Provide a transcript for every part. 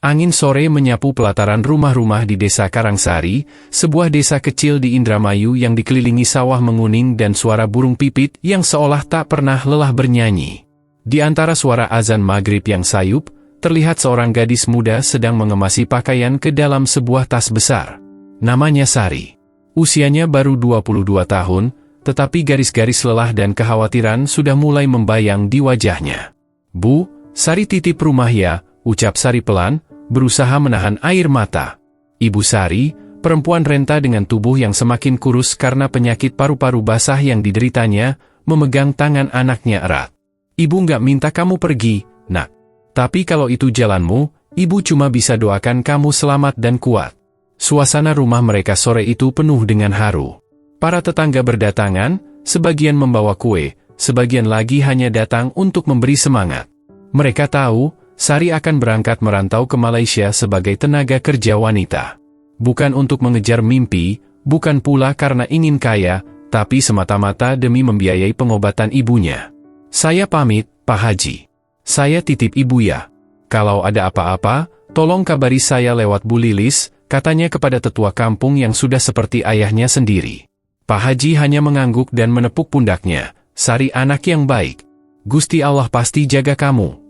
Angin sore menyapu pelataran rumah-rumah di desa Karangsari, sebuah desa kecil di Indramayu yang dikelilingi sawah menguning dan suara burung pipit yang seolah tak pernah lelah bernyanyi. Di antara suara azan maghrib yang sayup, terlihat seorang gadis muda sedang mengemasi pakaian ke dalam sebuah tas besar. Namanya Sari. Usianya baru 22 tahun, tetapi garis-garis lelah dan kekhawatiran sudah mulai membayang di wajahnya. "Bu, Sari titip rumah ya," ucap Sari pelan, berusaha menahan air mata. Ibu Sari, perempuan renta dengan tubuh yang semakin kurus karena penyakit paru-paru basah yang dideritanya, memegang tangan anaknya erat. "Ibu nggak minta kamu pergi, nak. Tapi kalau itu jalanmu, ibu cuma bisa doakan kamu selamat dan kuat." Suasana rumah mereka sore itu penuh dengan haru. Para tetangga berdatangan, sebagian membawa kue, sebagian lagi hanya datang untuk memberi semangat. Mereka tahu, Sari akan berangkat merantau ke Malaysia sebagai tenaga kerja wanita. Bukan untuk mengejar mimpi, bukan pula karena ingin kaya, tapi semata-mata demi membiayai pengobatan ibunya. "Saya pamit, Pak Haji. Saya titip ibu ya. Kalau ada apa-apa, tolong kabari saya lewat Bu Lilis," katanya kepada tetua kampung yang sudah seperti ayahnya sendiri. Pak Haji hanya mengangguk dan menepuk pundaknya. "Sari anak yang baik. Gusti Allah pasti jaga kamu."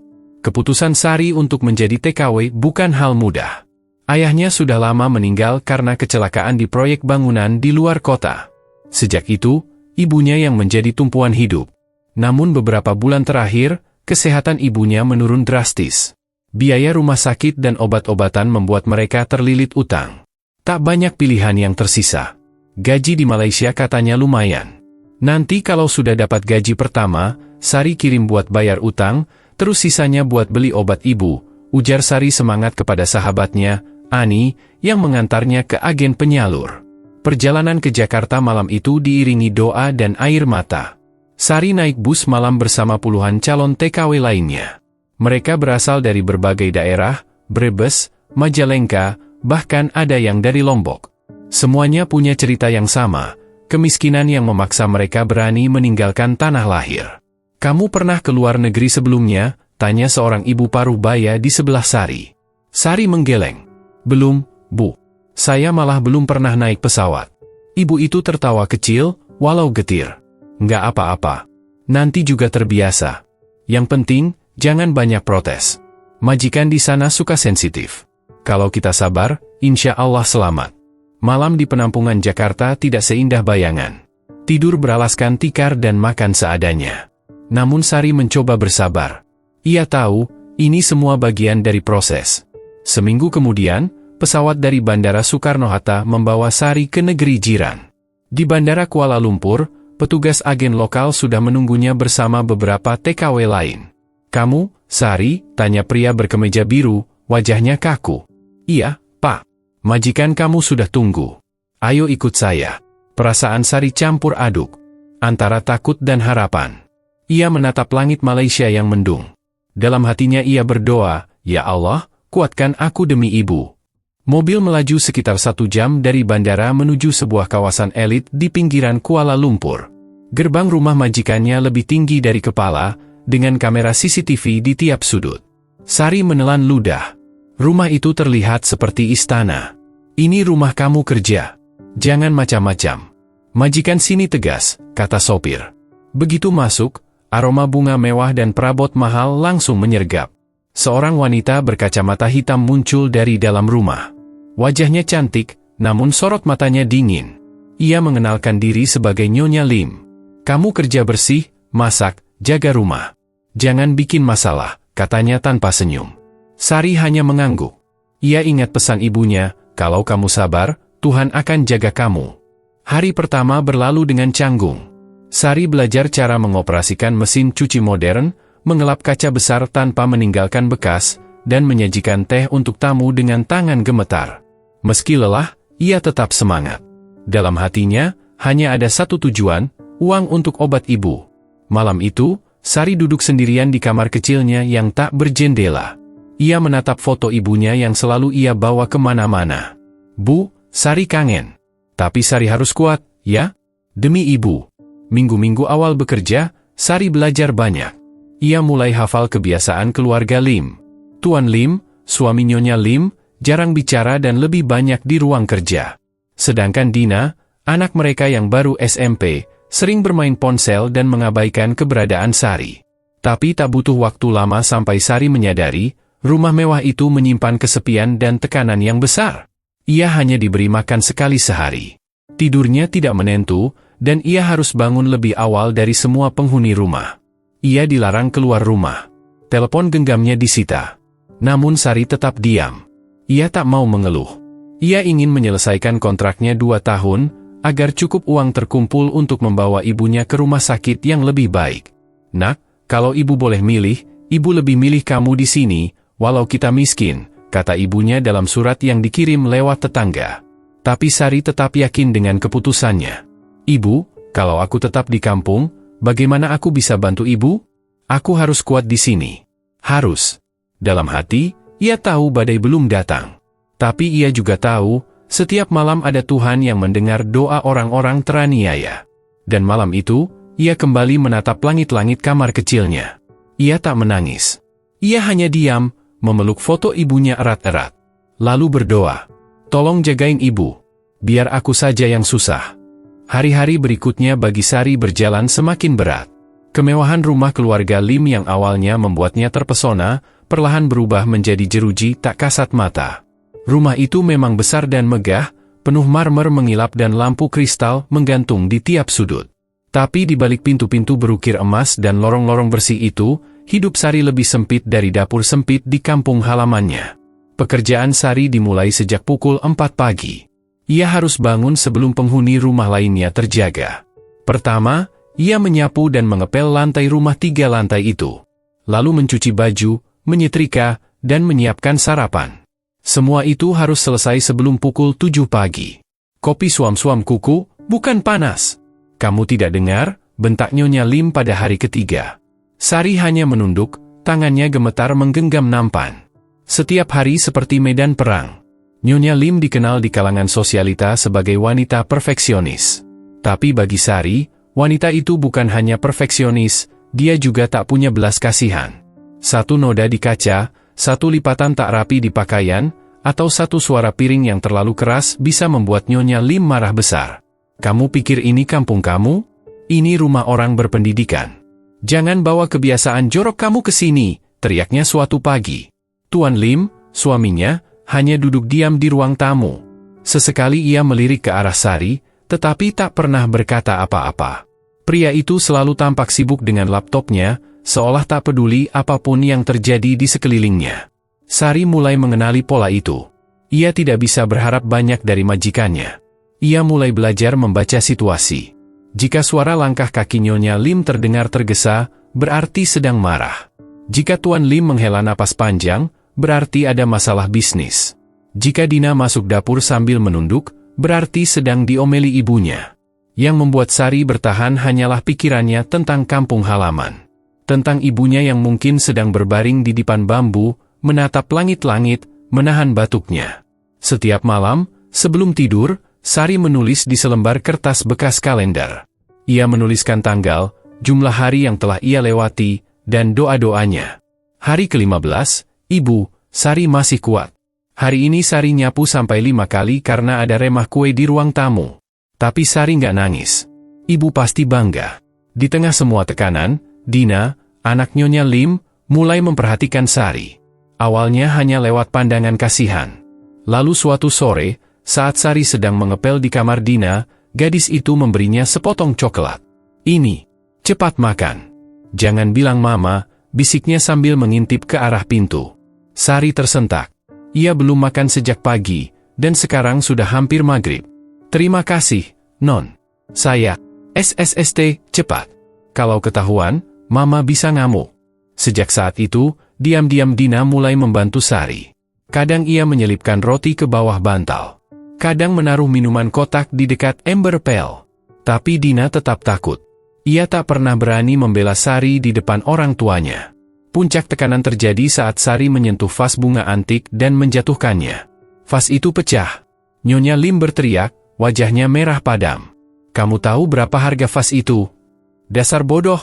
Keputusan Sari untuk menjadi TKW bukan hal mudah. Ayahnya sudah lama meninggal karena kecelakaan di proyek bangunan di luar kota. Sejak itu, ibunya yang menjadi tumpuan hidup. Namun beberapa bulan terakhir, kesehatan ibunya menurun drastis. Biaya rumah sakit dan obat-obatan membuat mereka terlilit utang. Tak banyak pilihan yang tersisa. Gaji di Malaysia katanya lumayan. "Nanti kalau sudah dapat gaji pertama, Sari kirim buat bayar utang, terus sisanya buat beli obat ibu," ujar Sari semangat kepada sahabatnya, Ani, yang mengantarnya ke agen penyalur. Perjalanan ke Jakarta malam itu diiringi doa dan air mata. Sari naik bus malam bersama puluhan calon TKW lainnya. Mereka berasal dari berbagai daerah, Brebes, Majalengka, bahkan ada yang dari Lombok. Semuanya punya cerita yang sama, kemiskinan yang memaksa mereka berani meninggalkan tanah lahir. "Kamu pernah ke luar negeri sebelumnya?" tanya seorang ibu paruh baya di sebelah Sari. Sari menggeleng. "Belum, Bu. Saya malah belum pernah naik pesawat." Ibu itu tertawa kecil, walau getir. "Nggak apa-apa. Nanti juga terbiasa. Yang penting, jangan banyak protes. Majikan di sana suka sensitif. Kalau kita sabar, insya Allah selamat." Malam di penampungan Jakarta tidak seindah bayangan. Tidur beralaskan tikar dan makan seadanya. Namun Sari mencoba bersabar. Ia tahu, ini semua bagian dari proses. Seminggu kemudian, pesawat dari Bandara Soekarno-Hatta membawa Sari ke negeri jiran. Di Bandara Kuala Lumpur, petugas agen lokal sudah menunggunya bersama beberapa TKW lain. "Kamu, Sari?" tanya pria berkemeja biru, wajahnya kaku. "Iya, Pak. Majikan kamu sudah tunggu. Ayo ikut saya." Perasaan Sari campur aduk, antara takut dan harapan. Ia menatap langit Malaysia yang mendung. Dalam hatinya ia berdoa, "Ya Allah, kuatkan aku demi ibu." Mobil melaju sekitar 1 jam dari bandara menuju sebuah kawasan elit di pinggiran Kuala Lumpur. Gerbang rumah majikannya lebih tinggi dari kepala, dengan kamera CCTV di tiap sudut. Sari menelan ludah. Rumah itu terlihat seperti istana. "Ini rumah kamu kerja. Jangan macam-macam." "Majikan sini tegas," kata sopir. Begitu masuk, aroma bunga mewah dan perabot mahal langsung menyergap. Seorang wanita berkacamata hitam muncul dari dalam rumah. Wajahnya cantik, namun sorot matanya dingin. Ia mengenalkan diri sebagai Nyonya Lim. "Kamu kerja bersih, masak, jaga rumah. Jangan bikin masalah," katanya tanpa senyum. Sari hanya mengangguk. Ia ingat pesan ibunya, "Kalau kamu sabar, Tuhan akan jaga kamu." Hari pertama berlalu dengan canggung. Sari belajar cara mengoperasikan mesin cuci modern, mengelap kaca besar tanpa meninggalkan bekas, dan menyajikan teh untuk tamu dengan tangan gemetar. Meski lelah, ia tetap semangat. Dalam hatinya, hanya ada satu tujuan, uang untuk obat ibu. Malam itu, Sari duduk sendirian di kamar kecilnya yang tak berjendela. Ia menatap foto ibunya yang selalu ia bawa kemana-mana. "Bu, Sari kangen. Tapi Sari harus kuat, ya? Demi ibu." Minggu-minggu awal bekerja, Sari belajar banyak. Ia mulai hafal kebiasaan keluarga Lim. Tuan Lim, suami Nyonya Lim, jarang bicara dan lebih banyak di ruang kerja. Sedangkan Dina, anak mereka yang baru SMP, sering bermain ponsel dan mengabaikan keberadaan Sari. Tapi tak butuh waktu lama sampai Sari menyadari, rumah mewah itu menyimpan kesepian dan tekanan yang besar. Ia hanya diberi makan sekali sehari. Tidurnya tidak menentu, dan ia harus bangun lebih awal dari semua penghuni rumah. Ia dilarang keluar rumah. Telepon genggamnya disita. Namun Sari tetap diam. Ia tak mau mengeluh. Ia ingin menyelesaikan kontraknya 2 tahun, agar cukup uang terkumpul untuk membawa ibunya ke rumah sakit yang lebih baik. Nak, kalau ibu boleh milih, ibu lebih milih kamu di sini, walau kita miskin, kata ibunya dalam surat yang dikirim lewat tetangga. Tapi Sari tetap yakin dengan keputusannya. Ibu, kalau aku tetap di kampung, bagaimana aku bisa bantu ibu? Aku harus kuat di sini. Harus. Dalam hati, ia tahu badai belum datang. Tapi ia juga tahu, setiap malam ada Tuhan yang mendengar doa orang-orang teraniaya. Dan malam itu, ia kembali menatap langit-langit kamar kecilnya. Ia tak menangis. Ia hanya diam, memeluk foto ibunya erat-erat. Lalu berdoa, "Tolong jagain ibu. Biar aku saja yang susah." Hari-hari berikutnya bagi Sari berjalan semakin berat. Kemewahan rumah keluarga Lim yang awalnya membuatnya terpesona, perlahan berubah menjadi jeruji tak kasat mata. Rumah itu memang besar dan megah, penuh marmer mengilap dan lampu kristal menggantung di tiap sudut. Tapi di balik pintu-pintu berukir emas dan lorong-lorong bersih itu, hidup Sari lebih sempit dari dapur sempit di kampung halamannya. Pekerjaan Sari dimulai sejak pukul 4 pagi. Ia harus bangun sebelum penghuni rumah lainnya terjaga. Pertama, ia menyapu dan mengepel lantai rumah 3 lantai itu. Lalu mencuci baju, menyetrika, dan menyiapkan sarapan. Semua itu harus selesai sebelum pukul 7 pagi. Kopi suam-suam kuku, bukan panas. Kamu tidak dengar, bentak Nyonya Lim pada hari ketiga. Sari hanya menunduk, tangannya gemetar menggenggam nampan. Setiap hari seperti medan perang. Nyonya Lim dikenal di kalangan sosialita sebagai wanita perfeksionis. Tapi bagi Sari, wanita itu bukan hanya perfeksionis, dia juga tak punya belas kasihan. Satu noda di kaca, satu lipatan tak rapi di pakaian, atau satu suara piring yang terlalu keras bisa membuat Nyonya Lim marah besar. Kamu pikir ini kampung kamu? Ini rumah orang berpendidikan. Jangan bawa kebiasaan jorok kamu ke sini, teriaknya suatu pagi. Tuan Lim, suaminya, hanya duduk diam di ruang tamu. Sesekali ia melirik ke arah Sari, tetapi tak pernah berkata apa-apa. Pria itu selalu tampak sibuk dengan laptopnya, seolah tak peduli apapun yang terjadi di sekelilingnya. Sari mulai mengenali pola itu. Ia tidak bisa berharap banyak dari majikannya. Ia mulai belajar membaca situasi. Jika suara langkah kaki Nyonya Lim terdengar tergesa, berarti sedang marah. Jika Tuan Lim menghela napas panjang, berarti ada masalah bisnis. Jika Dina masuk dapur sambil menunduk, berarti sedang diomeli ibunya. Yang membuat Sari bertahan hanyalah pikirannya tentang kampung halaman. Tentang ibunya yang mungkin sedang berbaring di dipan bambu, menatap langit-langit, menahan batuknya. Setiap malam, sebelum tidur, Sari menulis di selembar kertas bekas kalender. Ia menuliskan tanggal, jumlah hari yang telah ia lewati, dan doa-doanya. Hari ke-15, Ibu, Sari masih kuat. Hari ini Sari nyapu sampai 5 kali karena ada remah kue di ruang tamu. Tapi Sari nggak nangis. Ibu pasti bangga. Di tengah semua tekanan, Dina, anak Nyonya Lim, mulai memperhatikan Sari. Awalnya hanya lewat pandangan kasihan. Lalu suatu sore, saat Sari sedang mengepel di kamar Dina, gadis itu memberinya sepotong coklat. "Ini, cepat makan. Jangan bilang mama," bisiknya sambil mengintip ke arah pintu. Sari tersentak. Ia belum makan sejak pagi, dan sekarang sudah hampir maghrib. "Terima kasih, Non. Saya, SSST, cepat. Kalau ketahuan, mama bisa ngamuk." Sejak saat itu, diam-diam Dina mulai membantu Sari. Kadang ia menyelipkan roti ke bawah bantal. Kadang menaruh minuman kotak di dekat ember pel. Tapi Dina tetap takut. Ia tak pernah berani membela Sari di depan orang tuanya. Puncak tekanan terjadi saat Sari menyentuh vas bunga antik dan menjatuhkannya. Vas itu pecah. Nyonya Lim berteriak, wajahnya merah padam. "Kamu tahu berapa harga vas itu? Dasar bodoh!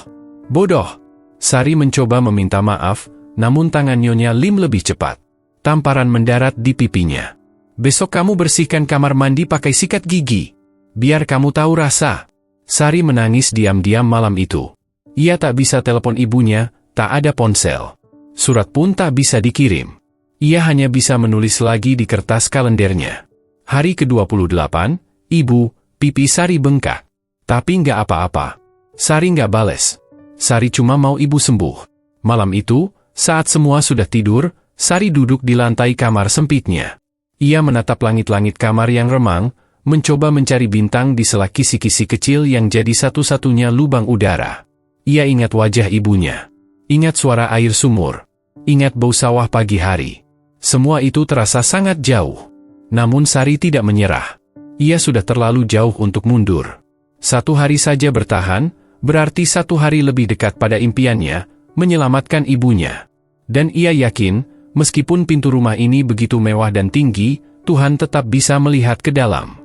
Bodoh!" Sari mencoba meminta maaf, namun tangan Nyonya Lim lebih cepat. Tamparan mendarat di pipinya. "Besok kamu bersihkan kamar mandi pakai sikat gigi. Biar kamu tahu rasa." Sari menangis diam-diam malam itu. Ia tak bisa telepon ibunya, tak ada ponsel. Surat pun tak bisa dikirim. Ia hanya bisa menulis lagi di kertas kalendernya. Hari ke-28, "Ibu, pipi Sari bengkak." Tapi nggak apa-apa. Sari nggak bales. Sari cuma mau ibu sembuh. Malam itu, saat semua sudah tidur, Sari duduk di lantai kamar sempitnya. Ia menatap langit-langit kamar yang remang, mencoba mencari bintang di sela kisi-kisi kecil yang jadi satu-satunya lubang udara. Ia ingat wajah ibunya. Ingat suara air sumur. Ingat bau sawah pagi hari. Semua itu terasa sangat jauh. Namun Sari tidak menyerah. Ia sudah terlalu jauh untuk mundur. 1 hari saja bertahan, berarti 1 hari lebih dekat pada impiannya, menyelamatkan ibunya. Dan ia yakin, meskipun pintu rumah ini begitu mewah dan tinggi, Tuhan tetap bisa melihat ke dalam.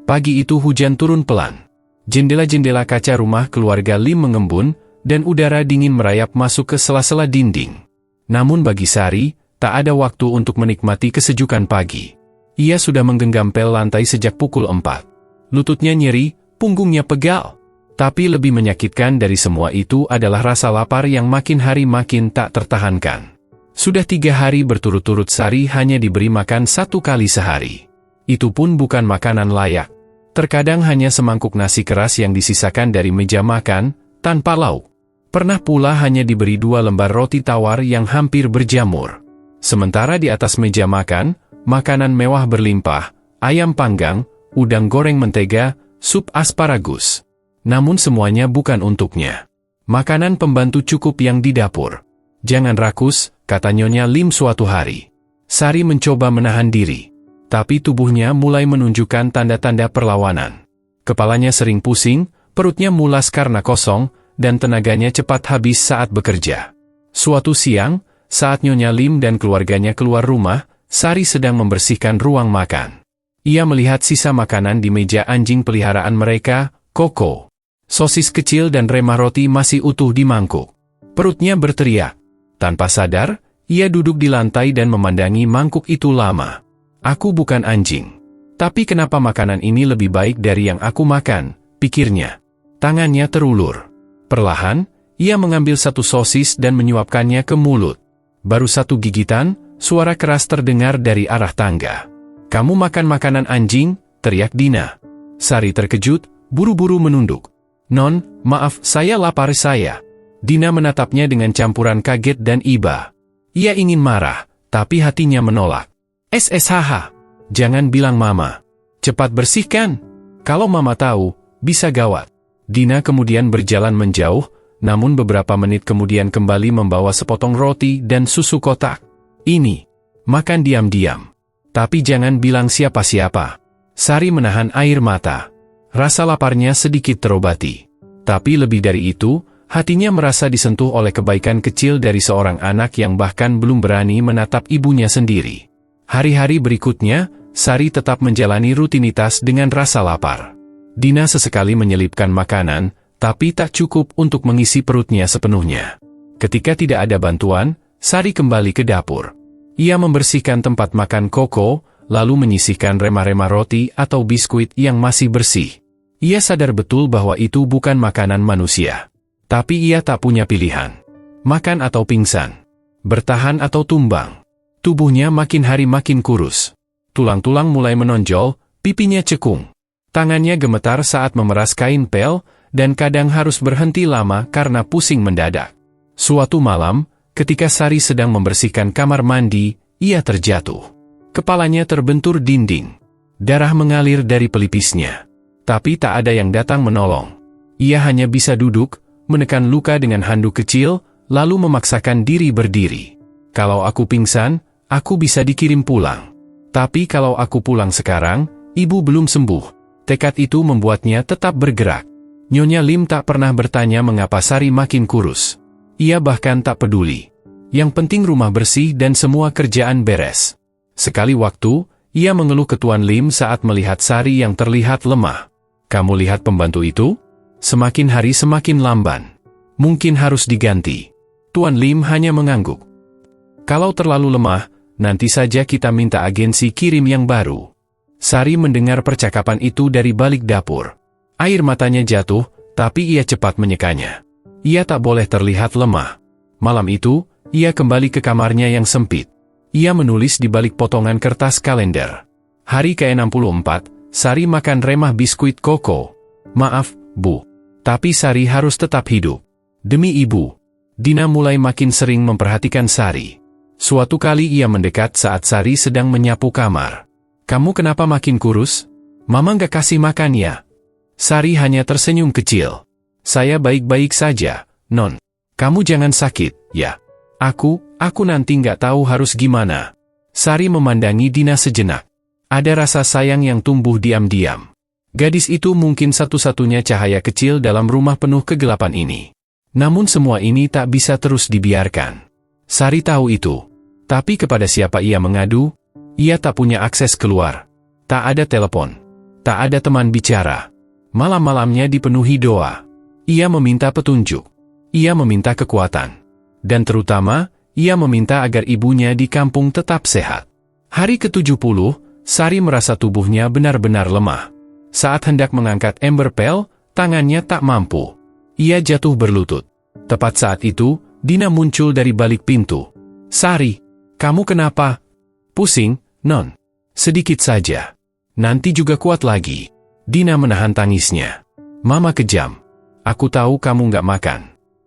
Pagi itu hujan turun pelan. Jendela-jendela kaca rumah keluarga Lim mengembun, dan udara dingin merayap masuk ke sela-sela dinding. Namun bagi Sari, tak ada waktu untuk menikmati kesejukan pagi. Ia sudah menggenggam pel lantai sejak pukul 4. Lututnya nyeri, punggungnya pegal. Tapi lebih menyakitkan dari semua itu adalah rasa lapar yang makin hari makin tak tertahankan. Sudah 3 hari berturut-turut Sari hanya diberi makan 1 kali sehari. Itu pun bukan makanan layak. Terkadang hanya semangkuk nasi keras yang disisakan dari meja makan, tanpa lauk. Pernah pula hanya diberi 2 lembar roti tawar yang hampir berjamur. Sementara di atas meja makan, makanan mewah berlimpah, ayam panggang, udang goreng mentega, sup asparagus. Namun semuanya bukan untuknya. Makanan pembantu cukup yang di dapur. "Jangan rakus," kata Nyonya Lim suatu hari. Sari mencoba menahan diri. Tapi tubuhnya mulai menunjukkan tanda-tanda perlawanan. Kepalanya sering pusing, perutnya mulas karena kosong, dan tenaganya cepat habis saat bekerja. Suatu siang, saat Nyonya Lim dan keluarganya keluar rumah, Sari sedang membersihkan ruang makan. Ia melihat sisa makanan di meja anjing peliharaan mereka, Koko. Sosis kecil dan remah roti masih utuh di mangkuk. Perutnya berteriak. Tanpa sadar, ia duduk di lantai dan memandangi mangkuk itu lama. "Aku bukan anjing. Tapi kenapa makanan ini lebih baik dari yang aku makan?" pikirnya. Tangannya terulur. Perlahan, ia mengambil 1 sosis dan menyuapkannya ke mulut. Baru 1 gigitan, suara keras terdengar dari arah tangga. "Kamu makan makanan anjing?" teriak Dina. Sari terkejut, buru-buru menunduk. "Non, maaf, saya lapar saya." Dina menatapnya dengan campuran kaget dan iba. Ia ingin marah, tapi hatinya menolak. "SSHH, jangan bilang mama. Cepat bersihkan. Kalau mama tahu, bisa gawat." Dina kemudian berjalan menjauh, namun beberapa menit kemudian kembali membawa sepotong roti dan susu kotak. "Ini, makan diam-diam. Tapi jangan bilang siapa-siapa." Sari menahan air mata. Rasa laparnya sedikit terobati. Tapi lebih dari itu, hatinya merasa disentuh oleh kebaikan kecil dari seorang anak yang bahkan belum berani menatap ibunya sendiri. Hari-hari berikutnya, Sari tetap menjalani rutinitas dengan rasa lapar. Dina sesekali menyelipkan makanan, tapi tak cukup untuk mengisi perutnya sepenuhnya. Ketika tidak ada bantuan, Sari kembali ke dapur. Ia membersihkan tempat makan Koko, lalu menyisihkan remah-remah roti atau biskuit yang masih bersih. Ia sadar betul bahwa itu bukan makanan manusia. Tapi ia tak punya pilihan. Makan atau pingsan. Bertahan atau tumbang. Tubuhnya makin hari makin kurus. Tulang-tulang mulai menonjol, pipinya cekung. Tangannya gemetar saat memeras kain pel, dan kadang harus berhenti lama karena pusing mendadak. Suatu malam, ketika Sari sedang membersihkan kamar mandi, ia terjatuh. Kepalanya terbentur dinding. Darah mengalir dari pelipisnya. Tapi tak ada yang datang menolong. Ia hanya bisa duduk, menekan luka dengan handuk kecil, lalu memaksakan diri berdiri. "Kalau aku pingsan, aku bisa dikirim pulang. Tapi kalau aku pulang sekarang, ibu belum sembuh." Tekad itu membuatnya tetap bergerak. Nyonya Lim tak pernah bertanya mengapa Sari makin kurus. Ia bahkan tak peduli. Yang penting rumah bersih dan semua kerjaan beres. Sekali waktu, ia mengeluh ke Tuan Lim saat melihat Sari yang terlihat lemah. "Kamu lihat pembantu itu? Semakin hari semakin lamban. Mungkin harus diganti." Tuan Lim hanya mengangguk. "Kalau terlalu lemah, nanti saja kita minta agensi kirim yang baru. Sari mendengar percakapan itu dari balik dapur. Air matanya jatuh, tapi ia cepat menyekanya. Ia tak boleh terlihat lemah. Malam itu, ia kembali ke kamarnya yang sempit. Ia menulis di balik potongan kertas kalender. Hari ke-64, Sari makan remah biskuit koko. Maaf, Bu. Tapi Sari harus tetap hidup. Demi Ibu. Dina mulai makin sering memperhatikan Sari. Suatu kali ia mendekat saat Sari sedang menyapu kamar. Kamu kenapa makin kurus? Mama nggak kasih makan ya? Sari hanya tersenyum kecil. Saya baik-baik saja, Non. Kamu jangan sakit, ya. Aku nanti nggak tahu harus gimana. Sari memandangi Dina sejenak. Ada rasa sayang yang tumbuh diam-diam. Gadis itu mungkin satu-satunya cahaya kecil dalam rumah penuh kegelapan ini. Namun semua ini tak bisa terus dibiarkan. Sari tahu itu. Tapi kepada siapa ia mengadu? Ia tak punya akses keluar. Tak ada telepon. Tak ada teman bicara. Malam-malamnya dipenuhi doa. Ia meminta petunjuk. Ia meminta kekuatan. Dan terutama, ia meminta agar ibunya di kampung tetap sehat. Hari ke-70, Sari merasa tubuhnya benar-benar lemah. Saat hendak mengangkat ember pel, tangannya tak mampu. Ia jatuh berlutut. Tepat saat itu, Dina muncul dari balik pintu. Sari, kamu kenapa? Pusing, Non. Sedikit saja. Nanti juga kuat lagi. Dina menahan tangisnya. Mama kejam. Aku tahu kamu nggak makan.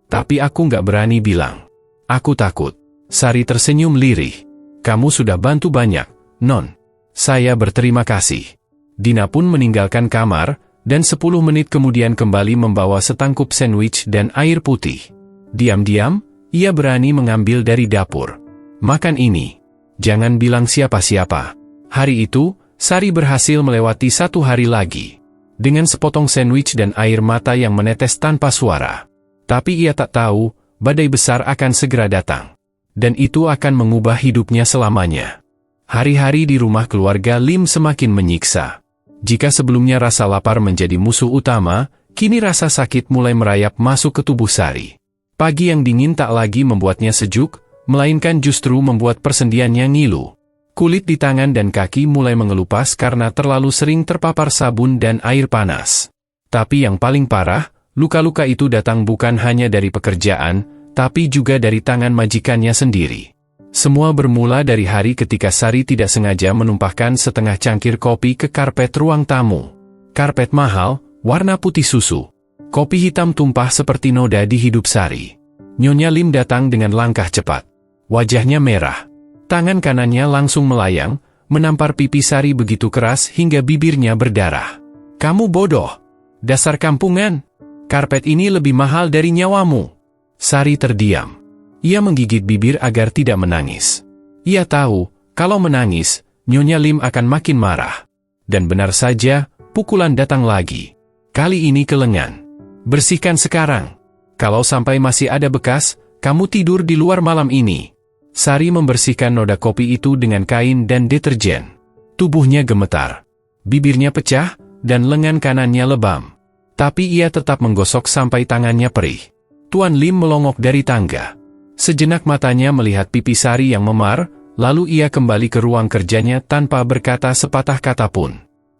Tapi aku nggak berani bilang. Aku takut. Sari tersenyum lirih. Kamu sudah bantu banyak, Non. Saya berterima kasih. Dina pun meninggalkan kamar, dan 10 menit kemudian kembali membawa setangkup sandwich dan air putih. Diam-diam, ia berani mengambil dari dapur. Makan ini. Jangan bilang siapa-siapa. Hari itu, Sari berhasil melewati 1 hari lagi. Dengan sepotong sandwich dan air mata yang menetes tanpa suara. Tapi ia tak tahu, badai besar akan segera datang. Dan itu akan mengubah hidupnya selamanya. Hari-hari di rumah keluarga Lim semakin menyiksa. Jika sebelumnya rasa lapar menjadi musuh utama, kini rasa sakit mulai merayap masuk ke tubuh Sari. Pagi yang dingin tak lagi membuatnya sejuk, melainkan justru membuat persendiannya ngilu. Kulit di tangan dan kaki mulai mengelupas karena terlalu sering terpapar sabun dan air panas. Tapi yang paling parah, luka-luka itu datang bukan hanya dari pekerjaan, tapi juga dari tangan majikannya sendiri. Semua bermula dari hari ketika Sari tidak sengaja menumpahkan setengah cangkir kopi ke karpet ruang tamu. Karpet mahal, warna putih susu. Kopi hitam tumpah seperti noda di hidup Sari. Nyonya Lim datang dengan langkah cepat. Wajahnya merah. Tangan kanannya langsung melayang, menampar pipi Sari begitu keras hingga bibirnya berdarah. Kamu bodoh. Dasar kampungan. Karpet ini lebih mahal dari nyawamu. Sari terdiam. Ia menggigit bibir agar tidak menangis. Ia tahu, kalau menangis, Nyonya Lim akan makin marah. Dan benar saja, pukulan datang lagi. Kali ini ke lengan. Bersihkan sekarang. Kalau sampai masih ada bekas, kamu tidur di luar malam ini. Sari membersihkan noda kopi itu dengan kain dan deterjen. Tubuhnya gemetar. Bibirnya pecah, dan lengan kanannya lebam. Tapi ia tetap menggosok sampai tangannya perih. Tuan Lim melongok dari tangga. Sejenak matanya melihat pipi Sari yang memar, lalu ia kembali ke ruang kerjanya tanpa berkata sepatah kata pun.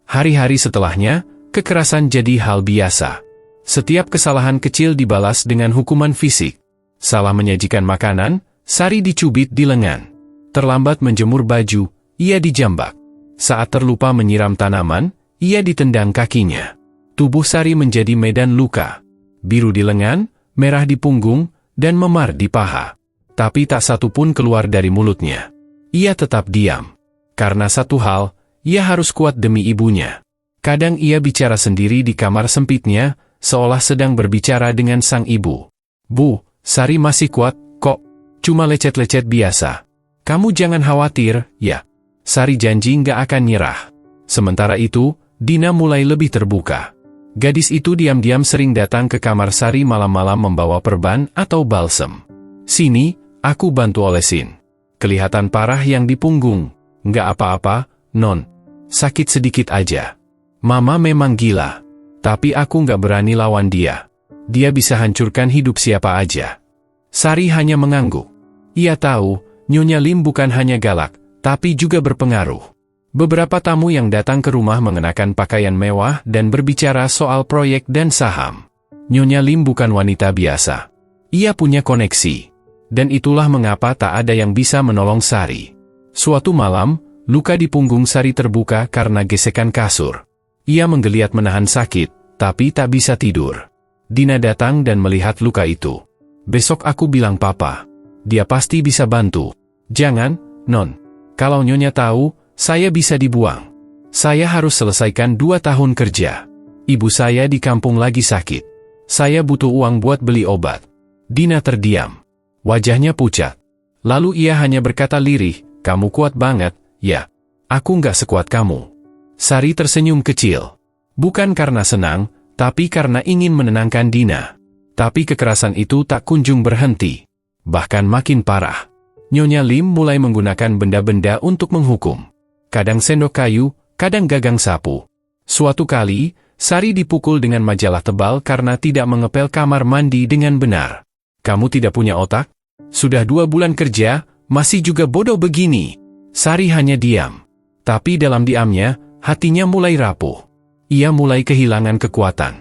Hari-hari setelahnya, kekerasan jadi hal biasa. Setiap kesalahan kecil dibalas dengan hukuman fisik. Salah menyajikan makanan, Sari dicubit di lengan. Terlambat menjemur baju, ia dijambak. Saat terlupa menyiram tanaman, ia ditendang kakinya. Tubuh Sari menjadi medan luka. Biru di lengan, merah di punggung, dan memar di paha. Tapi tak satu pun keluar dari mulutnya. Ia tetap diam. Karena satu hal, ia harus kuat demi ibunya. Kadang ia bicara sendiri di kamar sempitnya, seolah sedang berbicara dengan sang ibu. Bu, Sari masih kuat, kok. Cuma lecet-lecet biasa. Kamu jangan khawatir, ya. Sari janji nggak akan nyerah. Sementara itu, Dina mulai lebih terbuka. Gadis itu diam-diam sering datang ke kamar Sari malam-malam membawa perban atau balsem. Sini, aku bantu olesin. Kelihatan parah yang di punggung. Nggak apa-apa, Non. Sakit sedikit aja. Mama memang gila. Tapi aku nggak berani lawan dia. Dia bisa hancurkan hidup siapa aja. Sari hanya mengangguk. Ia tahu, Nyonya Lim bukan hanya galak, tapi juga berpengaruh. Beberapa tamu yang datang ke rumah mengenakan pakaian mewah dan berbicara soal proyek dan saham. Nyonya Lim bukan wanita biasa. Ia punya koneksi. Dan itulah mengapa tak ada yang bisa menolong Sari. Suatu malam, luka di punggung Sari terbuka karena gesekan kasur. Ia menggeliat menahan sakit, tapi tak bisa tidur. Dina datang dan melihat luka itu. Besok aku bilang papa. Dia pasti bisa bantu. Jangan, Non. Kalau Nyonya tahu, saya bisa dibuang. Saya harus selesaikan 2 tahun kerja. Ibu saya di kampung lagi sakit. Saya butuh uang buat beli obat. Dina terdiam. Wajahnya pucat. Lalu ia hanya berkata lirih, kamu kuat banget, ya. Aku nggak sekuat kamu. Sari tersenyum kecil. Bukan karena senang, tapi karena ingin menenangkan Dina. Tapi kekerasan itu tak kunjung berhenti. Bahkan makin parah. Nyonya Lim mulai menggunakan benda-benda untuk menghukum. Kadang sendok kayu, kadang gagang sapu. Suatu kali, Sari dipukul dengan majalah tebal karena tidak mengepel kamar mandi dengan benar. Kamu tidak punya otak? Sudah 2 bulan kerja, masih juga bodoh begini. Sari hanya diam. Tapi dalam diamnya, hatinya mulai rapuh. Ia mulai kehilangan kekuatan.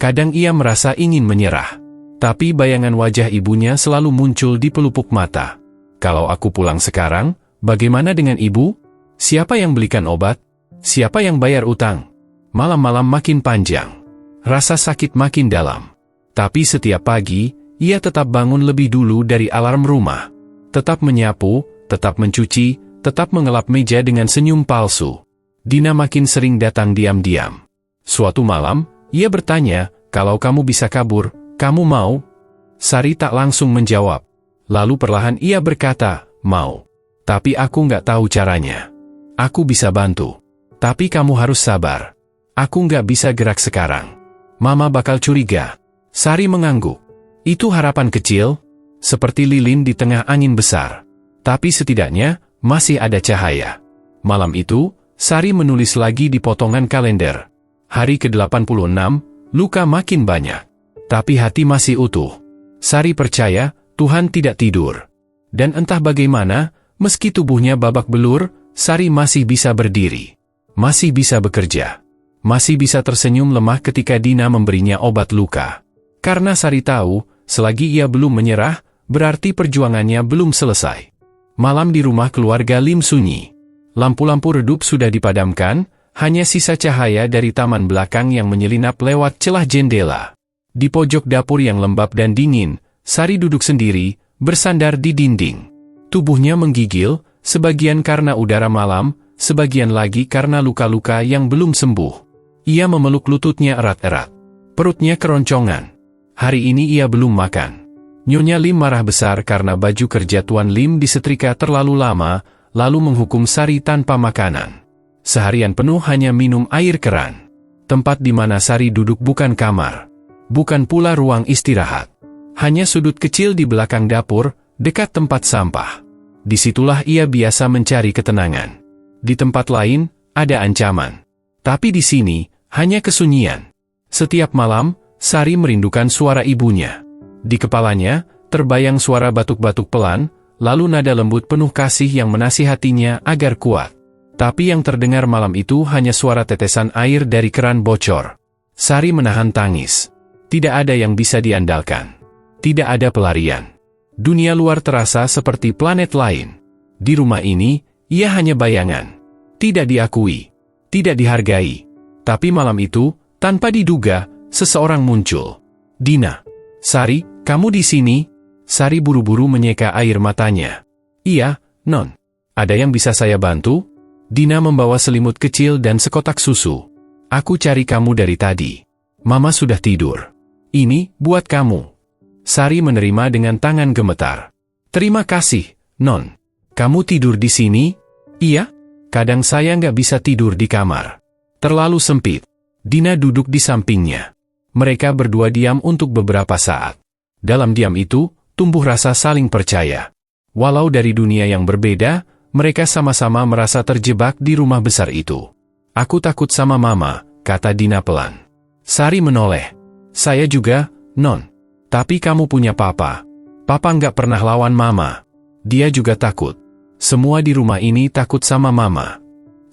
Kadang ia merasa ingin menyerah. Tapi bayangan wajah ibunya selalu muncul di pelupuk mata. Kalau aku pulang sekarang, bagaimana dengan ibu? Siapa yang belikan obat? Siapa yang bayar utang? Malam-malam makin panjang. Rasa sakit makin dalam. Tapi setiap pagi, ia tetap bangun lebih dulu dari alarm rumah. Tetap menyapu, tetap mencuci, tetap mengelap meja dengan senyum palsu. Dina makin sering datang diam-diam. Suatu malam, ia bertanya, kalau kamu bisa kabur, kamu mau? Sari tak langsung menjawab. Lalu perlahan ia berkata, mau. Tapi aku nggak tahu caranya. Aku bisa bantu. Tapi kamu harus sabar. Aku nggak bisa gerak sekarang. Mama bakal curiga. Sari mengangguk. Itu harapan kecil, seperti lilin di tengah angin besar. Tapi setidaknya, masih ada cahaya. Malam itu, Sari menulis lagi di potongan kalender. Hari ke-86, luka makin banyak. Tapi hati masih utuh. Sari percaya, Tuhan tidak tidur. Dan entah bagaimana, meski tubuhnya babak belur, Sari masih bisa berdiri. Masih bisa bekerja. Masih bisa tersenyum lemah ketika Dina memberinya obat luka. Karena Sari tahu, selagi ia belum menyerah, berarti perjuangannya belum selesai. Malam di rumah keluarga Lim sunyi. Lampu-lampu redup sudah dipadamkan, hanya sisa cahaya dari taman belakang yang menyelinap lewat celah jendela. Di pojok dapur yang lembab dan dingin, Sari duduk sendiri, bersandar di dinding. Tubuhnya menggigil, sebagian karena udara malam, sebagian lagi karena luka-luka yang belum sembuh. Ia memeluk lututnya erat-erat. Perutnya keroncongan. Hari ini ia belum makan. Nyonya Lim marah besar karena baju kerja Tuan Lim disetrika terlalu lama, lalu menghukum Sari tanpa makanan. Seharian penuh hanya minum air keran. Tempat di mana Sari duduk bukan kamar. Bukan pula ruang istirahat. Hanya sudut kecil di belakang dapur, dekat tempat sampah. Disitulah ia biasa mencari ketenangan. Di tempat lain, ada ancaman. Tapi di sini, hanya kesunyian. Setiap malam, Sari merindukan suara ibunya. Di kepalanya, terbayang suara batuk-batuk pelan, lalu nada lembut penuh kasih yang menasihatinya agar kuat. Tapi yang terdengar malam itu hanya suara tetesan air dari keran bocor. Sari menahan tangis. Tidak ada yang bisa diandalkan. Tidak ada pelarian. Dunia luar terasa seperti planet lain. Di rumah ini, ia hanya bayangan. Tidak diakui. Tidak dihargai. Tapi malam itu, tanpa diduga, seseorang muncul. Dina. Sari, kamu di sini? Sari buru-buru menyeka air matanya. Iya, Non. Ada yang bisa saya bantu? Dina membawa selimut kecil dan sekotak susu. Aku cari kamu dari tadi. Mama sudah tidur. Ini, buat kamu. Sari menerima dengan tangan gemetar. Terima kasih, Non. Kamu tidur di sini? Iya. Kadang saya nggak bisa tidur di kamar. Terlalu sempit. Dina duduk di sampingnya. Mereka berdua diam untuk beberapa saat. Dalam diam itu, tumbuh rasa saling percaya. Walau dari dunia yang berbeda, mereka sama-sama merasa terjebak di rumah besar itu. Aku takut sama Mama, kata Dina pelan. Sari menoleh. Saya juga, Non. Tapi kamu punya Papa. Papa nggak pernah lawan Mama. Dia juga takut. Semua di rumah ini takut sama Mama.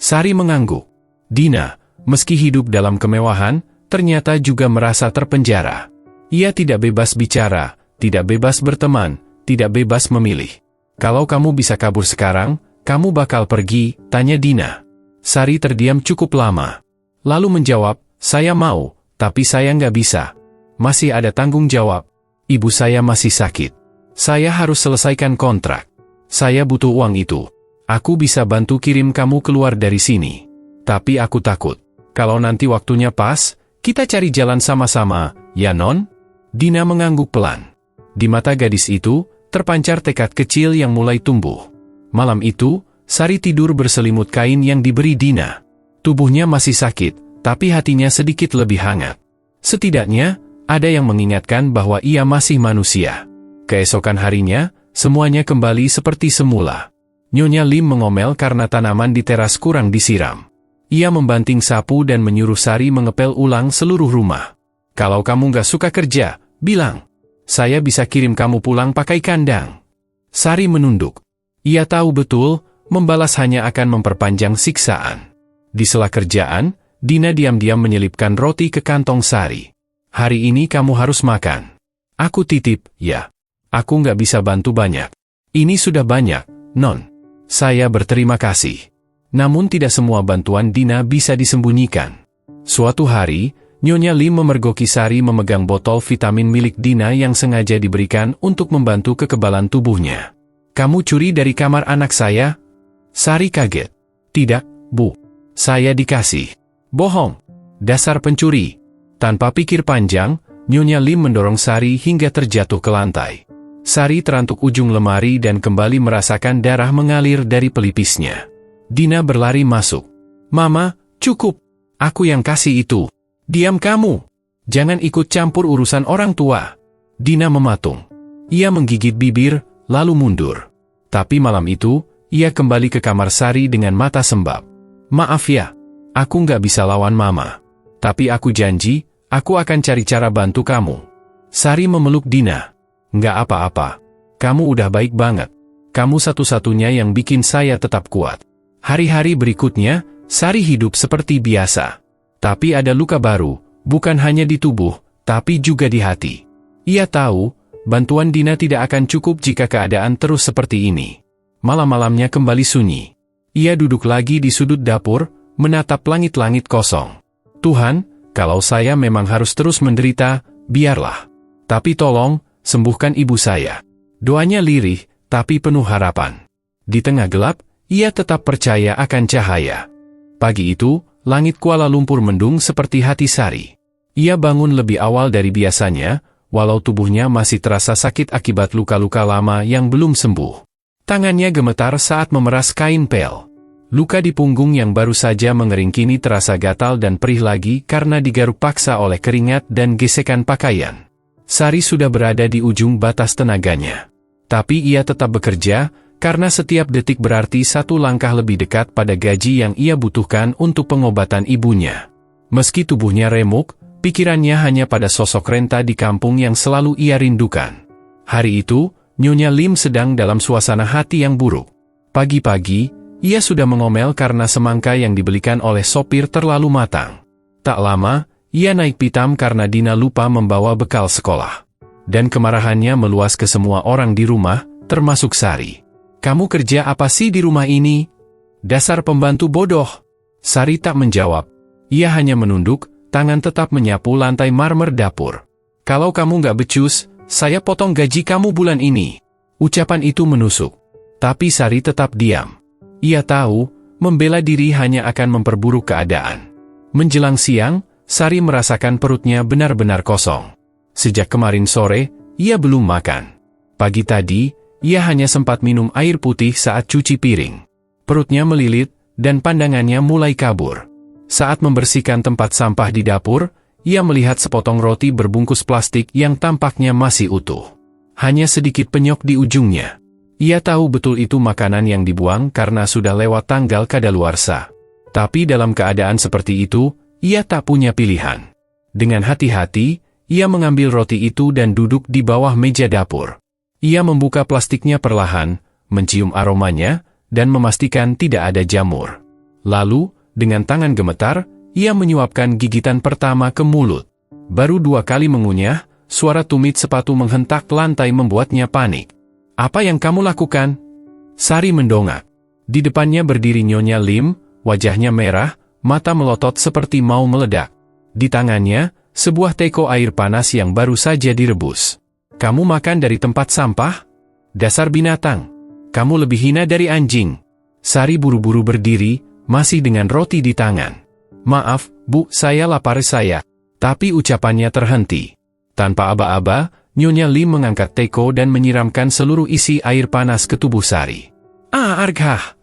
Sari mengangguk. Dina, meski hidup dalam kemewahan, ternyata juga merasa terpenjara. Ia tidak bebas bicara, tidak bebas berteman, tidak bebas memilih. Kalau kamu bisa kabur sekarang, kamu bakal pergi, tanya Dina. Sari terdiam cukup lama. Lalu menjawab, saya mau, tapi saya nggak bisa. Masih ada tanggung jawab. Ibu saya masih sakit. Saya harus selesaikan kontrak. Saya butuh uang itu. Aku bisa bantu kirim kamu keluar dari sini. Tapi aku takut. Kalau nanti waktunya pas, kita cari jalan sama-sama, ya non? Dina mengangguk pelan. Di mata gadis itu, terpancar tekad kecil yang mulai tumbuh. Malam itu, Sari tidur berselimut kain yang diberi Dina. Tubuhnya masih sakit, tapi hatinya sedikit lebih hangat. Setidaknya, ada yang mengingatkan bahwa ia masih manusia. Keesokan harinya, semuanya kembali seperti semula. Nyonya Lim mengomel karena tanaman di teras kurang disiram. Ia membanting sapu dan menyuruh Sari mengepel ulang seluruh rumah. Kalau kamu nggak suka kerja, bilang. Saya bisa kirim kamu pulang pakai kandang. Sari menunduk. Ia tahu betul, membalas hanya akan memperpanjang siksaan. Di sela kerjaan, Dina diam-diam menyelipkan roti ke kantong Sari. Hari ini kamu harus makan. Aku titip, ya. Aku nggak bisa bantu banyak. Ini sudah banyak, non. Saya berterima kasih. Namun tidak semua bantuan Dina bisa disembunyikan. Suatu hari, Nyonya Lim memergoki Sari memegang botol vitamin milik Dina yang sengaja diberikan untuk membantu kekebalan tubuhnya. Kamu curi dari kamar anak saya? Sari kaget. Tidak, Bu. Saya dikasih. Bohong. Dasar pencuri. Tanpa pikir panjang, Nyonya Lim mendorong Sari hingga terjatuh ke lantai. Sari terantuk ujung lemari dan kembali merasakan darah mengalir dari pelipisnya. Dina berlari masuk. Mama, cukup. Aku yang kasih itu. Diam kamu. Jangan ikut campur urusan orang tua. Dina mematung. Ia menggigit bibir, lalu mundur. Tapi malam itu, ia kembali ke kamar Sari dengan mata sembab. Maaf ya, aku nggak bisa lawan Mama. Tapi aku janji, aku akan cari cara bantu kamu. Sari memeluk Dina. Nggak apa-apa. Kamu udah baik banget. Kamu satu-satunya yang bikin saya tetap kuat. Hari-hari berikutnya, Sari hidup seperti biasa. Tapi ada luka baru, bukan hanya di tubuh, tapi juga di hati. Ia tahu, bantuan Dina tidak akan cukup jika keadaan terus seperti ini. Malam-malamnya kembali sunyi. Ia duduk lagi di sudut dapur, menatap langit-langit kosong. Tuhan, kalau saya memang harus terus menderita, biarlah. Tapi tolong, sembuhkan ibu saya. Doanya lirih, tapi penuh harapan. Di tengah gelap, ia tetap percaya akan cahaya. Pagi itu, langit Kuala Lumpur mendung seperti hati Sari. Ia bangun lebih awal dari biasanya, walau tubuhnya masih terasa sakit akibat luka-luka lama yang belum sembuh. Tangannya gemetar saat memeras kain pel. Luka di punggung yang baru saja mengering kini terasa gatal dan perih lagi karena digaruk paksa oleh keringat dan gesekan pakaian. Sari sudah berada di ujung batas tenaganya. Tapi ia tetap bekerja, karena setiap detik berarti satu langkah lebih dekat pada gaji yang ia butuhkan untuk pengobatan ibunya. Meski tubuhnya remuk, pikirannya hanya pada sosok Renta di kampung yang selalu ia rindukan. Hari itu, Nyonya Lim sedang dalam suasana hati yang buruk. Pagi-pagi, ia sudah mengomel karena semangka yang dibelikan oleh sopir terlalu matang. Tak lama, ia naik pitam karena Dina lupa membawa bekal sekolah. Dan kemarahannya meluas ke semua orang di rumah, termasuk Sari. Kamu kerja apa sih di rumah ini? Dasar pembantu bodoh. Sari tak menjawab. Ia hanya menunduk, tangan tetap menyapu lantai marmer dapur. Kalau kamu nggak becus, saya potong gaji kamu bulan ini. Ucapan itu menusuk. Tapi Sari tetap diam. Ia tahu, membela diri hanya akan memperburuk keadaan. Menjelang siang, Sari merasakan perutnya benar-benar kosong. Sejak kemarin sore, ia belum makan. Pagi tadi, ia hanya sempat minum air putih saat cuci piring. Perutnya melilit, dan pandangannya mulai kabur. Saat membersihkan tempat sampah di dapur, ia melihat sepotong roti berbungkus plastik yang tampaknya masih utuh. Hanya sedikit penyok di ujungnya. Ia tahu betul itu makanan yang dibuang karena sudah lewat tanggal kadaluarsa. Tapi dalam keadaan seperti itu, ia tak punya pilihan. Dengan hati-hati, ia mengambil roti itu dan duduk di bawah meja dapur. Ia membuka plastiknya perlahan, mencium aromanya, dan memastikan tidak ada jamur. Lalu, dengan tangan gemetar, ia menyuapkan gigitan pertama ke mulut. Baru 2 kali mengunyah, suara tumit sepatu menghentak lantai membuatnya panik. "Apa yang kamu lakukan?" Sari mendongak. Di depannya berdiri Nyonya Lim, wajahnya merah, mata melotot seperti mau meledak. Di tangannya, sebuah teko air panas yang baru saja direbus. "Kamu makan dari tempat sampah? Dasar binatang! Kamu lebih hina dari anjing." Sari buru-buru berdiri, masih dengan roti di tangan. "Maaf, Bu, saya lapar saya." Tapi ucapannya terhenti. Tanpa aba-aba, Nyonya Lim mengangkat teko dan menyiramkan seluruh isi air panas ke tubuh Sari. "Arghah!"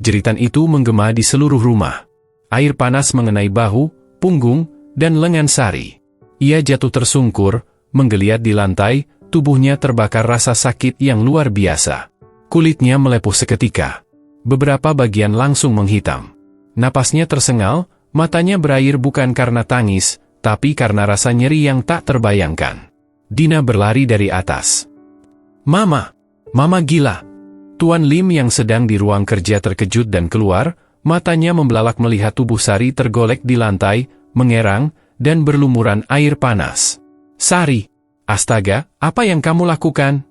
Jeritan itu menggema di seluruh rumah. Air panas mengenai bahu, punggung, dan lengan Sari. Ia jatuh tersungkur, menggeliat di lantai, tubuhnya terbakar rasa sakit yang luar biasa. Kulitnya melepuh seketika. Beberapa bagian langsung menghitam. Napasnya tersengal, matanya berair bukan karena tangis, tapi karena rasa nyeri yang tak terbayangkan. Dina berlari dari atas. Mama gila!" Tuan Lim yang sedang di ruang kerja terkejut dan keluar, matanya membelalak melihat tubuh Sari tergolek di lantai, mengerang, dan berlumuran air panas. "Sari! Astaga, apa yang kamu lakukan?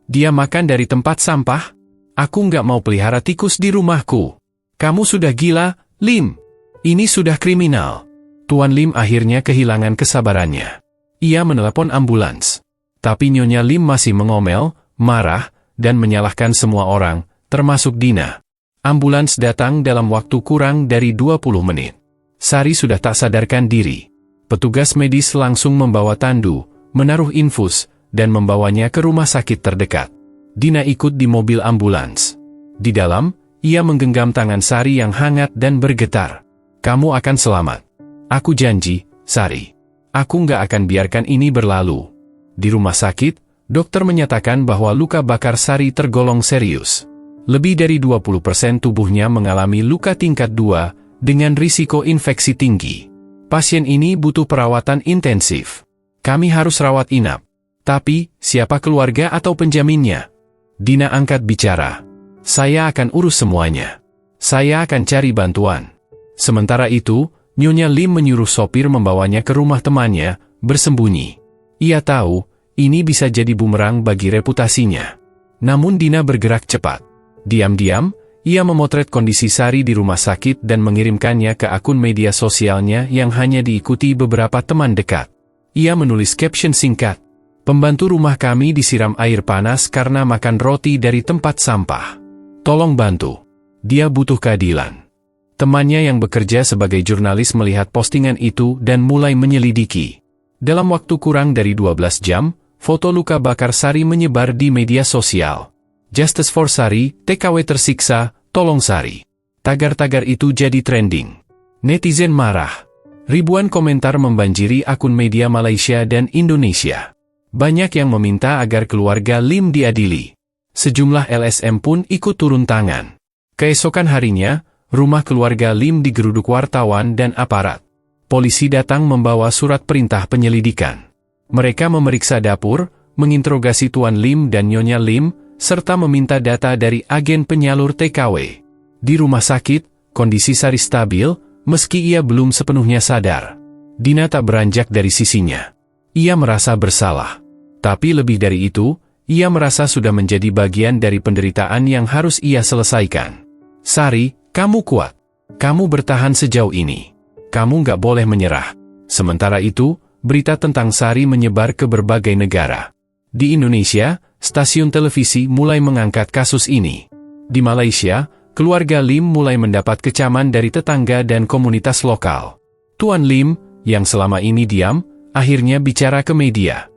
Dia makan dari tempat sampah? Aku nggak mau pelihara tikus di rumahku." "Kamu sudah gila, Lim! Ini sudah kriminal." Tuan Lim akhirnya kehilangan kesabarannya. Ia menelepon ambulans. Tapi Nyonya Lim masih mengomel, marah, dan menyalahkan semua orang, termasuk Dina. Ambulans datang dalam waktu kurang dari 20 menit. Sari sudah tak sadarkan diri. Petugas medis langsung membawa tandu, menaruh infus, dan membawanya ke rumah sakit terdekat. Dina ikut di mobil ambulans. Di dalam, ia menggenggam tangan Sari yang hangat dan bergetar. "Kamu akan selamat. Aku janji, Sari. Aku nggak akan biarkan ini berlalu." Di rumah sakit, dokter menyatakan bahwa luka bakar Sari tergolong serius. Lebih dari 20% tubuhnya mengalami luka tingkat 2, dengan risiko infeksi tinggi. Pasien ini butuh perawatan intensif. Kami harus rawat inap. Tapi, siapa keluarga atau penjaminnya? Dina angkat bicara. "Saya akan urus semuanya. Saya akan cari bantuan." Sementara itu, Nyonya Lim menyuruh sopir membawanya ke rumah temannya, bersembunyi. Ia tahu, ini bisa jadi bumerang bagi reputasinya. Namun Dina bergerak cepat. Diam-diam, ia memotret kondisi Sari di rumah sakit dan mengirimkannya ke akun media sosialnya yang hanya diikuti beberapa teman dekat. Ia menulis caption singkat, "Pembantu rumah kami disiram air panas karena makan roti dari tempat sampah. Tolong bantu. Dia butuh keadilan." Temannya yang bekerja sebagai jurnalis melihat postingan itu dan mulai menyelidiki. Dalam waktu kurang dari 12 jam, foto luka bakar Sari menyebar di media sosial. "Justice for Sari, TKW tersiksa, tolong Sari." Tagar-tagar itu jadi trending. Netizen marah. Ribuan komentar membanjiri akun media Malaysia dan Indonesia. Banyak yang meminta agar keluarga Lim diadili. Sejumlah LSM pun ikut turun tangan. Keesokan harinya, rumah keluarga Lim digeruduk wartawan dan aparat. Polisi datang membawa surat perintah penyelidikan. Mereka memeriksa dapur, menginterogasi Tuan Lim dan Nyonya Lim, serta meminta data dari agen penyalur TKW. Di rumah sakit, kondisi Sari stabil, meski ia belum sepenuhnya sadar. Dina tak beranjak dari sisinya. Ia merasa bersalah. Tapi lebih dari itu, ia merasa sudah menjadi bagian dari penderitaan yang harus ia selesaikan. "Sari, kamu kuat. Kamu bertahan sejauh ini. Kamu nggak boleh menyerah." Sementara itu, berita tentang Sari menyebar ke berbagai negara. Di Indonesia, stasiun televisi mulai mengangkat kasus ini. Di Malaysia, keluarga Lim mulai mendapat kecaman dari tetangga dan komunitas lokal. Tuan Lim, yang selama ini diam, akhirnya bicara ke media.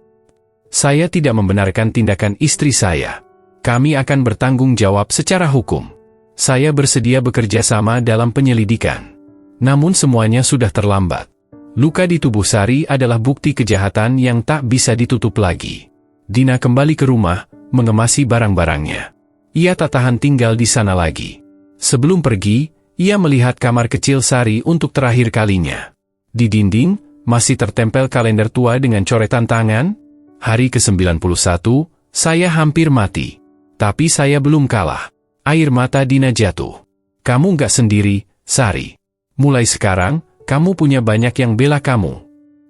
"Saya tidak membenarkan tindakan istri saya. Kami akan bertanggung jawab secara hukum. Saya bersedia bekerja sama dalam penyelidikan." Namun semuanya sudah terlambat. Luka di tubuh Sari adalah bukti kejahatan yang tak bisa ditutup lagi. Dina kembali ke rumah, mengemasi barang-barangnya. Ia tak tahan tinggal di sana lagi. Sebelum pergi, ia melihat kamar kecil Sari untuk terakhir kalinya. Di dinding, masih tertempel kalender tua dengan coretan tangan. "Hari ke-91, saya hampir mati. Tapi saya belum kalah. Air mata Dina jatuh. Kamu nggak sendiri, Sari. Mulai sekarang, kamu punya banyak yang bela kamu.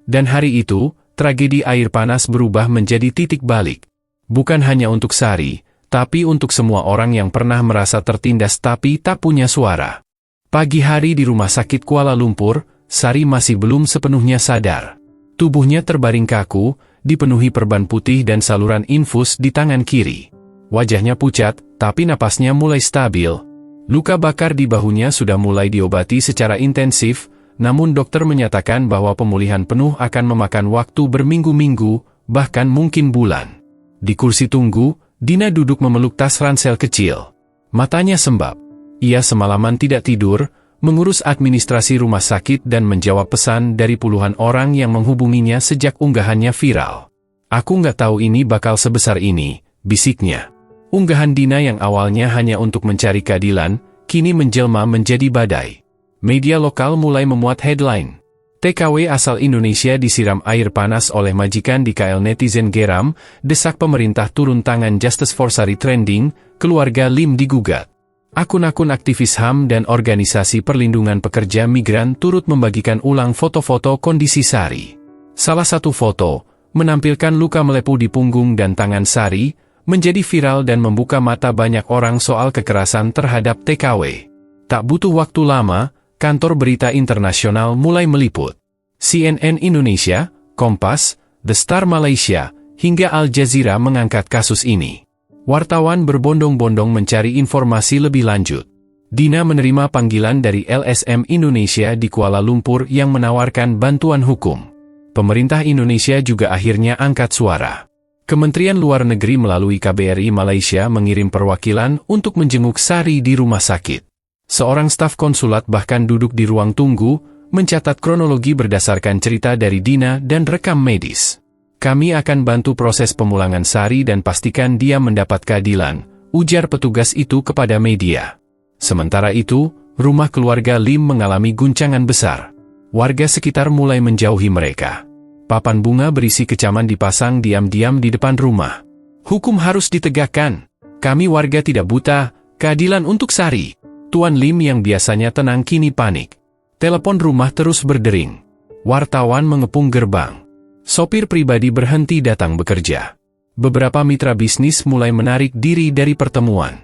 Dan hari itu, tragedi air panas berubah menjadi titik balik. Bukan hanya untuk Sari, tapi untuk semua orang yang pernah merasa tertindas tapi tak punya suara. Pagi hari di rumah sakit Kuala Lumpur, Sari masih belum sepenuhnya sadar. Tubuhnya terbaring kaku, dipenuhi perban putih dan saluran infus di tangan kiri. Wajahnya pucat, tapi napasnya mulai stabil. Luka bakar di bahunya sudah mulai diobati secara intensif, namun dokter menyatakan bahwa pemulihan penuh akan memakan waktu berminggu-minggu, bahkan mungkin bulan. Di kursi tunggu, Dina duduk memeluk tas ransel kecil. Matanya sembab. Ia semalaman tidak tidur, mengurus administrasi rumah sakit dan menjawab pesan dari puluhan orang yang menghubunginya sejak unggahannya viral. Aku nggak tahu ini bakal sebesar ini, bisiknya. Unggahan Dina yang awalnya hanya untuk mencari keadilan, kini menjelma menjadi badai. Media lokal mulai memuat headline. TKW asal Indonesia disiram air panas oleh majikan di KL, netizen geram, desak pemerintah turun tangan. Justice for Sari trending, keluarga Lim digugat. Akun-akun aktivis HAM dan organisasi perlindungan pekerja migran turut membagikan ulang foto-foto kondisi Sari. Salah satu foto, menampilkan luka melepuh di punggung dan tangan Sari, menjadi viral dan membuka mata banyak orang soal kekerasan terhadap TKW. Tak butuh waktu lama, kantor berita internasional mulai meliput. CNN Indonesia, Kompas, The Star Malaysia, hingga Al Jazeera mengangkat kasus ini. Wartawan berbondong-bondong mencari informasi lebih lanjut. Dina menerima panggilan dari LSM Indonesia di Kuala Lumpur yang menawarkan bantuan hukum. Pemerintah Indonesia juga akhirnya angkat suara. Kementerian Luar Negeri melalui KBRI Malaysia mengirim perwakilan untuk menjenguk Sari di rumah sakit. Seorang staf konsulat bahkan duduk di ruang tunggu, mencatat kronologi berdasarkan cerita dari Dina dan rekam medis. Kami akan bantu proses pemulangan Sari dan pastikan dia mendapat keadilan, ujar petugas itu kepada media. Sementara itu, rumah keluarga Lim mengalami guncangan besar. Warga sekitar mulai menjauhi mereka. Papan bunga berisi kecaman dipasang diam-diam di depan rumah. Hukum harus ditegakkan. Kami warga tidak buta, keadilan untuk Sari. Tuan Lim yang biasanya tenang kini panik. Telepon rumah terus berdering. Wartawan mengepung gerbang. Sopir pribadi berhenti datang bekerja. Beberapa mitra bisnis mulai menarik diri dari pertemuan.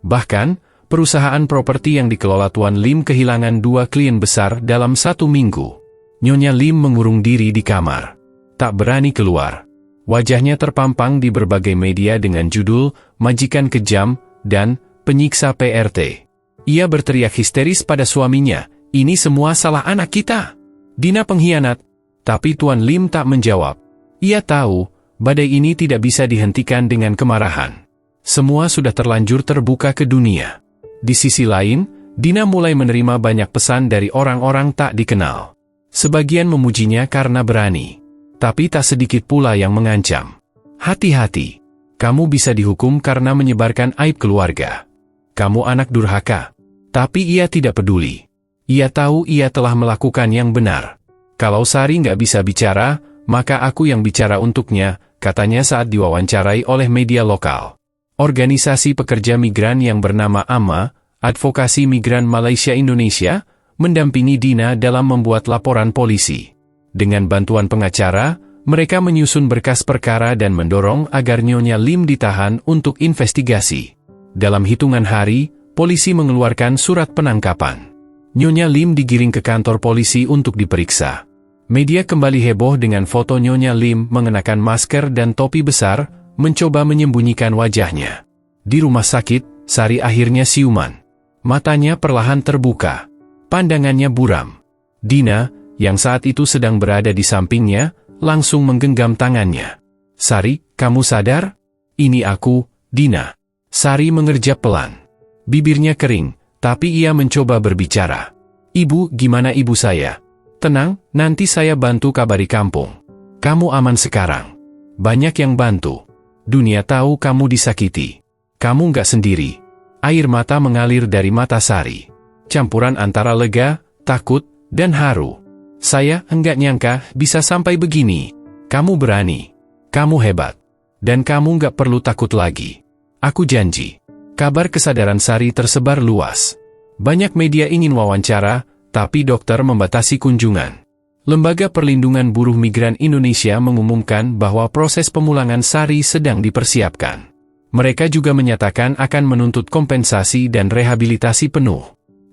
Bahkan, perusahaan properti yang dikelola Tuan Lim kehilangan 2 klien besar dalam 1 minggu. Nyonya Lim mengurung diri di kamar. Tak berani keluar. Wajahnya terpampang di berbagai media dengan judul, Majikan Kejam, dan Penyiksa PRT. Ia berteriak histeris pada suaminya, ini semua salah anak kita. Dina pengkhianat. Tapi Tuan Lim tak menjawab. Ia tahu, badai ini tidak bisa dihentikan dengan kemarahan. Semua sudah terlanjur terbuka ke dunia. Di sisi lain, Dina mulai menerima banyak pesan dari orang-orang tak dikenal. Sebagian memujinya karena berani. Tapi tak sedikit pula yang mengancam. Hati-hati, kamu bisa dihukum karena menyebarkan aib keluarga. Kamu anak durhaka. Tapi ia tidak peduli. Ia tahu ia telah melakukan yang benar. Kalau Sari nggak bisa bicara, maka aku yang bicara untuknya, katanya saat diwawancarai oleh media lokal. Organisasi pekerja migran yang bernama AMA, Advokasi Migran Malaysia Indonesia, mendampingi Dina dalam membuat laporan polisi. Dengan bantuan pengacara, mereka menyusun berkas perkara dan mendorong agar Nyonya Lim ditahan untuk investigasi. Dalam hitungan hari, polisi mengeluarkan surat penangkapan. Nyonya Lim digiring ke kantor polisi untuk diperiksa. Media kembali heboh dengan foto Nyonya Lim mengenakan masker dan topi besar, mencoba menyembunyikan wajahnya. Di rumah sakit, Sari akhirnya siuman. Matanya perlahan terbuka. Pandangannya buram. Dina, yang saat itu sedang berada di sampingnya, langsung menggenggam tangannya. Sari, kamu sadar? Ini aku, Dina. Sari mengerjap pelan. Bibirnya kering, tapi ia mencoba berbicara. Ibu, gimana ibu saya? Tenang, nanti saya bantu kabari kampung. Kamu aman sekarang. Banyak yang bantu. Dunia tahu kamu disakiti. Kamu nggak sendiri. Air mata mengalir dari mata Sari. Campuran antara lega, takut, dan haru. Saya enggak nyangka bisa sampai begini. Kamu berani. Kamu hebat. Dan kamu enggak perlu takut lagi. Aku janji. Kabar kesadaran Sari tersebar luas. Banyak media ingin wawancara, tapi dokter membatasi kunjungan. Lembaga Perlindungan Buruh Migran Indonesia mengumumkan bahwa proses pemulangan Sari sedang dipersiapkan. Mereka juga menyatakan akan menuntut kompensasi dan rehabilitasi penuh.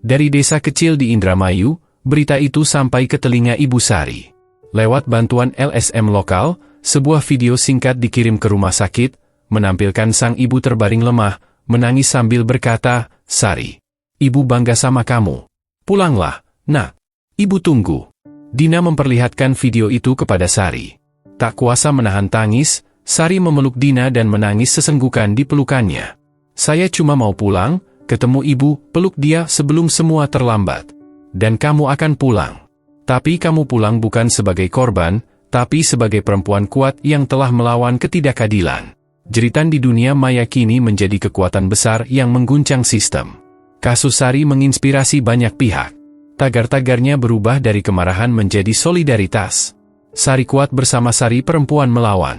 Dari desa kecil di Indramayu, berita itu sampai ke telinga Ibu Sari. Lewat bantuan LSM lokal, sebuah video singkat dikirim ke rumah sakit, menampilkan sang ibu terbaring lemah, menangis sambil berkata, "Sari, Ibu bangga sama kamu. Pulanglah, nak. Ibu tunggu." Dina memperlihatkan video itu kepada Sari. Tak kuasa menahan tangis, Sari memeluk Dina dan menangis sesenggukan di pelukannya. "Saya cuma mau pulang, ketemu ibu," peluk dia sebelum semua terlambat. "Dan kamu akan pulang. Tapi kamu pulang bukan sebagai korban, tapi sebagai perempuan kuat yang telah melawan ketidakadilan." Jeritan di dunia maya kini menjadi kekuatan besar yang mengguncang sistem. Kasus Sari menginspirasi banyak pihak. Tagar-tagarnya berubah dari kemarahan menjadi solidaritas. Sari kuat bersama Sari perempuan melawan.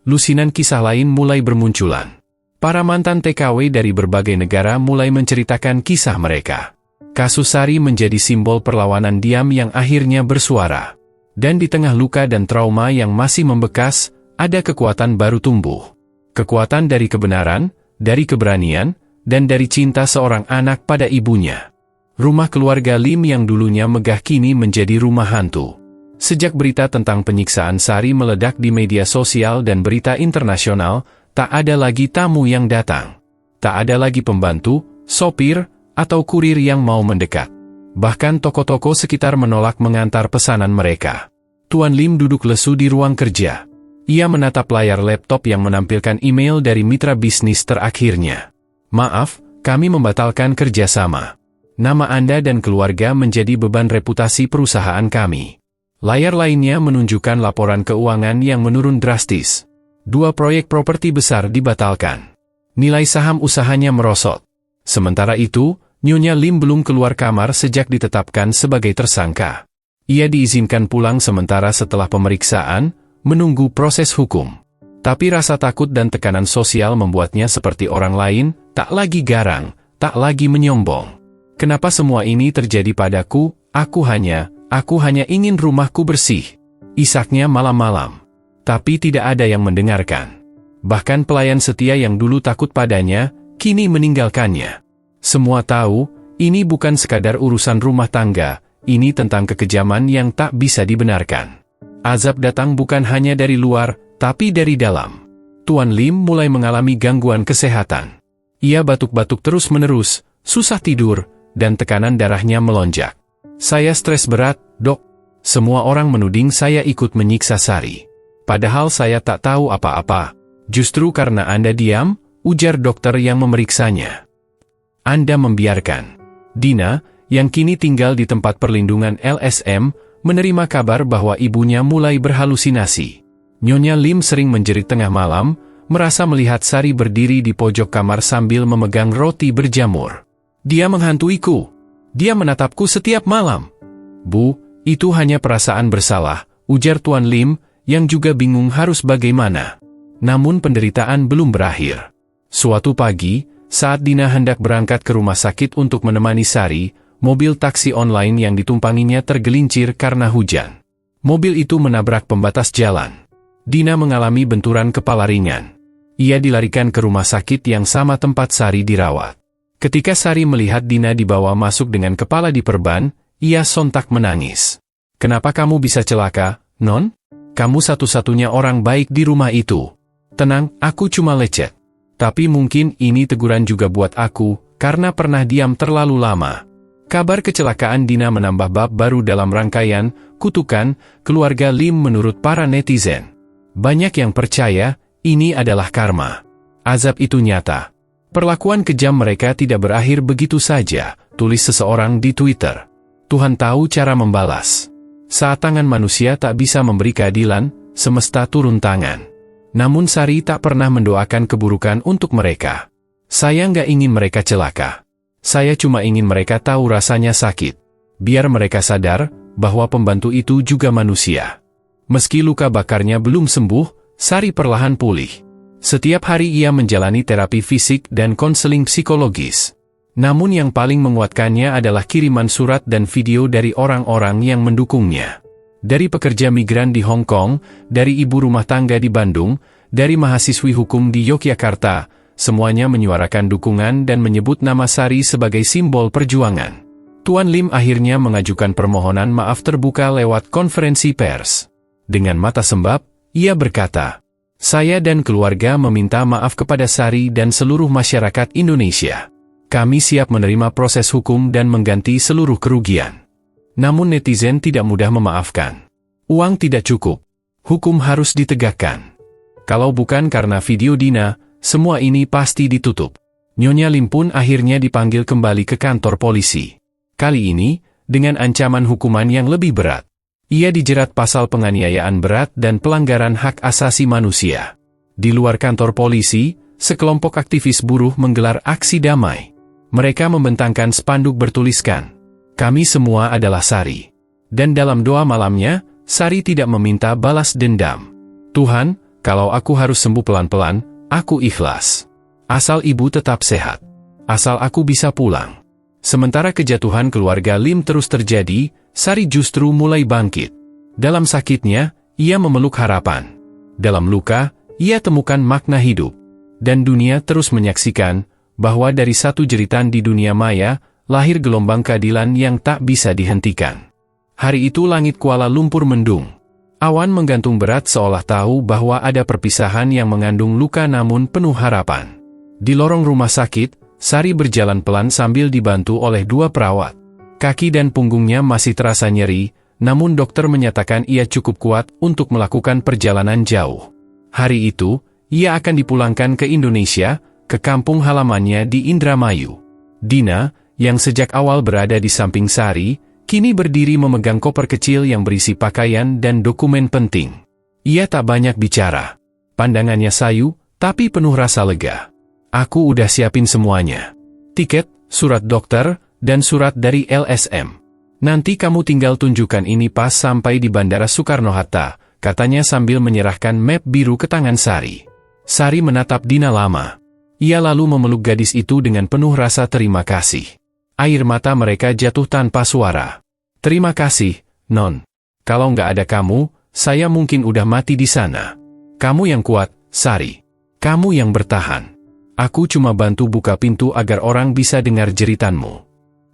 Lusinan kisah lain mulai bermunculan. Para mantan TKW dari berbagai negara mulai menceritakan kisah mereka. Kasus Sari menjadi simbol perlawanan diam yang akhirnya bersuara. Dan di tengah luka dan trauma yang masih membekas, ada kekuatan baru tumbuh. Kekuatan dari kebenaran, dari keberanian, dan dari cinta seorang anak pada ibunya. Rumah keluarga Lim yang dulunya megah kini menjadi rumah hantu. Sejak berita tentang penyiksaan Sari meledak di media sosial dan berita internasional, tak ada lagi tamu yang datang. Tak ada lagi pembantu, sopir, atau kurir yang mau mendekat. Bahkan toko-toko sekitar menolak mengantar pesanan mereka. Tuan Lim duduk lesu di ruang kerja. Ia menatap layar laptop yang menampilkan email dari mitra bisnis terakhirnya. "Maaf, kami membatalkan kerjasama. Nama Anda dan keluarga menjadi beban reputasi perusahaan kami." Layar lainnya menunjukkan laporan keuangan yang menurun drastis. 2 proyek properti besar dibatalkan. Nilai saham usahanya merosot. Sementara itu, Nyonya Lim belum keluar kamar sejak ditetapkan sebagai tersangka. Ia diizinkan pulang sementara setelah pemeriksaan, menunggu proses hukum. Tapi rasa takut dan tekanan sosial membuatnya seperti orang lain, tak lagi garang, tak lagi menyombong. "Kenapa semua ini terjadi padaku? Aku hanya ingin rumahku bersih." Isaknya malam-malam. Tapi tidak ada yang mendengarkan. Bahkan pelayan setia yang dulu takut padanya, kini meninggalkannya. Semua tahu, ini bukan sekadar urusan rumah tangga, ini tentang kekejaman yang tak bisa dibenarkan. Azab datang bukan hanya dari luar, tapi dari dalam. Tuan Lim mulai mengalami gangguan kesehatan. Ia batuk-batuk terus-menerus, susah tidur, dan tekanan darahnya melonjak. "Saya stres berat, dok. Semua orang menuding saya ikut menyiksa Sari. Padahal saya tak tahu apa-apa. Justru karena Anda diam," ujar dokter yang memeriksanya. "Anda membiarkan." Dina, yang kini tinggal di tempat perlindungan LSM, menerima kabar bahwa ibunya mulai berhalusinasi. Nyonya Lim sering menjerit tengah malam, merasa melihat Sari berdiri di pojok kamar sambil memegang roti berjamur. "Dia menghantuiku. Dia menatapku setiap malam." "Bu, itu hanya perasaan bersalah," ujar Tuan Lim, yang juga bingung harus bagaimana. Namun penderitaan belum berakhir. Suatu pagi, saat Dina hendak berangkat ke rumah sakit untuk menemani Sari, mobil taksi online yang ditumpanginya tergelincir karena hujan. Mobil itu menabrak pembatas jalan. Dina mengalami benturan kepala ringan. Ia dilarikan ke rumah sakit yang sama tempat Sari dirawat. Ketika Sari melihat Dina dibawa masuk dengan kepala diperban, ia sontak menangis. "Kenapa kamu bisa celaka, Non? Kamu satu-satunya orang baik di rumah itu." "Tenang, aku cuma lecet. Tapi mungkin ini teguran juga buat aku, karena pernah diam terlalu lama." Kabar kecelakaan Dina menambah bab baru dalam rangkaian kutukan keluarga Lim menurut para netizen. Banyak yang percaya, ini adalah karma. Azab itu nyata. Perlakuan kejam mereka tidak berakhir begitu saja, tulis seseorang di Twitter. Tuhan tahu cara membalas. Saat tangan manusia tak bisa memberi keadilan, semesta turun tangan. Namun Sari tak pernah mendoakan keburukan untuk mereka. "Saya nggak ingin mereka celaka. Saya cuma ingin mereka tahu rasanya sakit. Biar mereka sadar bahwa pembantu itu juga manusia." Meski luka bakarnya belum sembuh, Sari perlahan pulih. Setiap hari ia menjalani terapi fisik dan konseling psikologis. Namun yang paling menguatkannya adalah kiriman surat dan video dari orang-orang yang mendukungnya. Dari pekerja migran di Hong Kong, dari ibu rumah tangga di Bandung, dari mahasiswi hukum di Yogyakarta, semuanya menyuarakan dukungan dan menyebut nama Sari sebagai simbol perjuangan. Tuan Lim akhirnya mengajukan permohonan maaf terbuka lewat konferensi pers. Dengan mata sembab, ia berkata, "Saya dan keluarga meminta maaf kepada Sari dan seluruh masyarakat Indonesia. Kami siap menerima proses hukum dan mengganti seluruh kerugian." Namun netizen tidak mudah memaafkan. Uang tidak cukup. Hukum harus ditegakkan. Kalau bukan karena video Dina, semua ini pasti ditutup. Nyonya Lim pun akhirnya dipanggil kembali ke kantor polisi. Kali ini, dengan ancaman hukuman yang lebih berat. Ia dijerat pasal penganiayaan berat dan pelanggaran hak asasi manusia. Di luar kantor polisi, sekelompok aktivis buruh menggelar aksi damai. Mereka membentangkan spanduk bertuliskan, "Kami semua adalah Sari." Dan dalam doa malamnya, Sari tidak meminta balas dendam. "Tuhan, kalau aku harus sembuh pelan-pelan, aku ikhlas. Asal ibu tetap sehat. Asal aku bisa pulang." Sementara kejatuhan keluarga Lim terus terjadi, Sari justru mulai bangkit. Dalam sakitnya, ia memeluk harapan. Dalam luka, ia temukan makna hidup. Dan dunia terus menyaksikan bahwa dari satu jeritan di dunia maya, lahir gelombang keadilan yang tak bisa dihentikan. Hari itu langit Kuala Lumpur mendung. Awan menggantung berat seolah tahu bahwa ada perpisahan yang mengandung luka namun penuh harapan. Di lorong rumah sakit, Sari berjalan pelan sambil dibantu oleh dua perawat. Kaki dan punggungnya masih terasa nyeri, namun dokter menyatakan ia cukup kuat untuk melakukan perjalanan jauh. Hari itu, ia akan dipulangkan ke Indonesia, ke kampung halamannya di Indramayu. Dina, yang sejak awal berada di samping Sari, kini berdiri memegang koper kecil yang berisi pakaian dan dokumen penting. Ia tak banyak bicara. Pandangannya sayu, tapi penuh rasa lega. "Aku udah siapin semuanya. Tiket, surat dokter, dan surat dari LSM. Nanti kamu tinggal tunjukkan ini pas sampai di Bandara Soekarno-Hatta," katanya sambil menyerahkan map biru ke tangan Sari. Sari menatap Dina lama. Ia lalu memeluk gadis itu dengan penuh rasa terima kasih. Air mata mereka jatuh tanpa suara. "Terima kasih, Non. Kalau nggak ada kamu, saya mungkin udah mati di sana. Kamu yang kuat, Sari. Kamu yang bertahan. Aku cuma bantu buka pintu agar orang bisa dengar jeritanmu."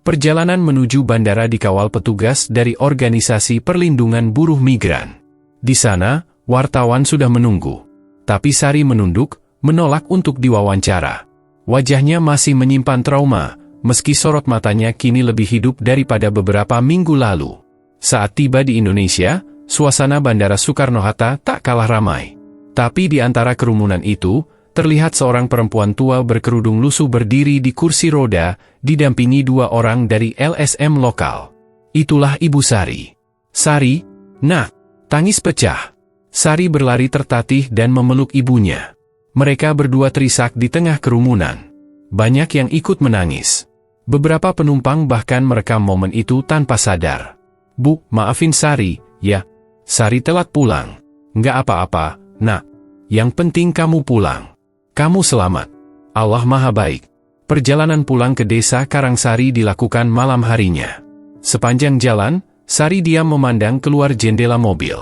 Perjalanan menuju bandara dikawal petugas dari Organisasi Perlindungan Buruh Migran. Di sana, wartawan sudah menunggu. Tapi Sari menunduk, menolak untuk diwawancara. Wajahnya masih menyimpan trauma, meski sorot matanya kini lebih hidup daripada beberapa minggu lalu. Saat tiba di Indonesia, suasana Bandara Soekarno-Hatta tak kalah ramai. Tapi di antara kerumunan itu, terlihat seorang perempuan tua berkerudung lusuh berdiri di kursi roda, didampingi dua orang dari LSM lokal. Itulah Ibu Sari. "Sari, Nak." Tangis pecah. Sari berlari tertatih dan memeluk ibunya. Mereka berdua terisak di tengah kerumunan. Banyak yang ikut menangis. Beberapa penumpang bahkan merekam momen itu tanpa sadar. "Bu, maafin Sari, ya. Sari telat pulang." "Nggak apa-apa, Nak. Yang penting kamu pulang. Kamu selamat. Allah Maha Baik." Perjalanan pulang ke desa Karangsari dilakukan malam harinya. Sepanjang jalan, Sari diam memandang keluar jendela mobil.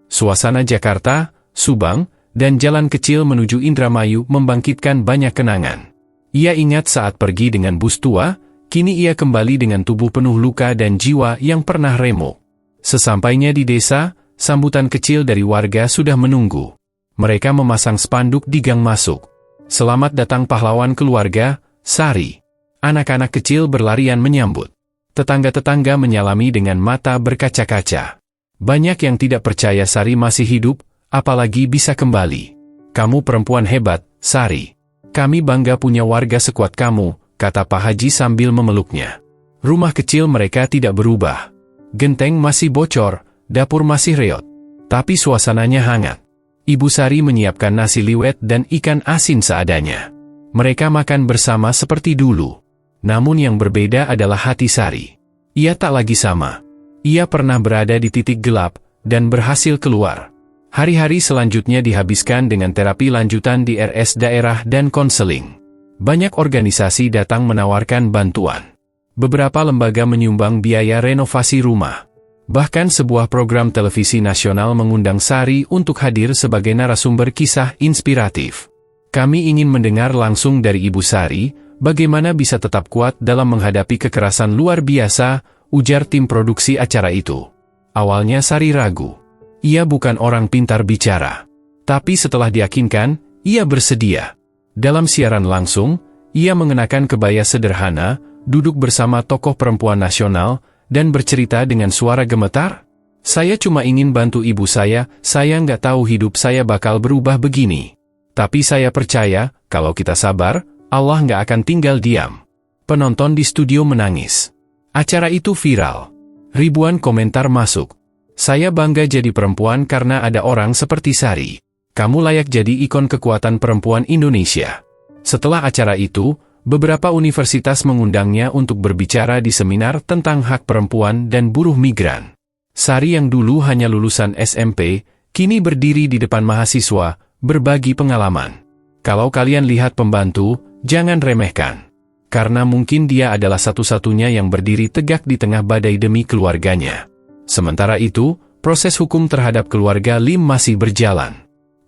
Suasana Jakarta, Subang, dan jalan kecil menuju Indramayu membangkitkan banyak kenangan. Ia ingat saat pergi dengan bus tua, kini ia kembali dengan tubuh penuh luka dan jiwa yang pernah remuk. Sesampainya di desa, sambutan kecil dari warga sudah menunggu. Mereka memasang spanduk di gang masuk. "Selamat datang pahlawan keluarga, Sari." Anak-anak kecil berlarian menyambut. Tetangga-tetangga menyalami dengan mata berkaca-kaca. Banyak yang tidak percaya Sari masih hidup, apalagi bisa kembali. "Kamu perempuan hebat, Sari. Kami bangga punya warga sekuat kamu," kata Pak Haji sambil memeluknya. Rumah kecil mereka tidak berubah. Genteng masih bocor, dapur masih reot. Tapi suasananya hangat. Ibu Sari menyiapkan nasi liwet dan ikan asin seadanya. Mereka makan bersama seperti dulu. Namun yang berbeda adalah hati Sari. Ia tak lagi sama. Ia pernah berada di titik gelap, dan berhasil keluar. Hari-hari selanjutnya dihabiskan dengan terapi lanjutan di RS daerah dan konseling. Banyak organisasi datang menawarkan bantuan. Beberapa lembaga menyumbang biaya renovasi rumah. Bahkan sebuah program televisi nasional mengundang Sari untuk hadir sebagai narasumber kisah inspiratif. Kami ingin mendengar langsung dari Ibu Sari, bagaimana bisa tetap kuat dalam menghadapi kekerasan luar biasa, ujar tim produksi acara itu. Awalnya Sari ragu. Ia bukan orang pintar bicara. Tapi setelah diyakinkan, ia bersedia. Dalam siaran langsung, ia mengenakan kebaya sederhana, duduk bersama tokoh perempuan nasional, dan bercerita dengan suara gemetar. Saya cuma ingin bantu ibu saya nggak tahu hidup saya bakal berubah begini. Tapi saya percaya, kalau kita sabar, Allah nggak akan tinggal diam. Penonton di studio menangis. Acara itu viral. Ribuan komentar masuk. Saya bangga jadi perempuan karena ada orang seperti Sari. Kamu layak jadi ikon kekuatan perempuan Indonesia. Setelah acara itu, beberapa universitas mengundangnya untuk berbicara di seminar tentang hak perempuan dan buruh migran. Sari yang dulu hanya lulusan SMP, kini berdiri di depan mahasiswa, berbagi pengalaman. Kalau kalian lihat pembantu, jangan remehkan. Karena mungkin dia adalah satu-satunya yang berdiri tegak di tengah badai demi keluarganya. Sementara itu, proses hukum terhadap keluarga Lim masih berjalan.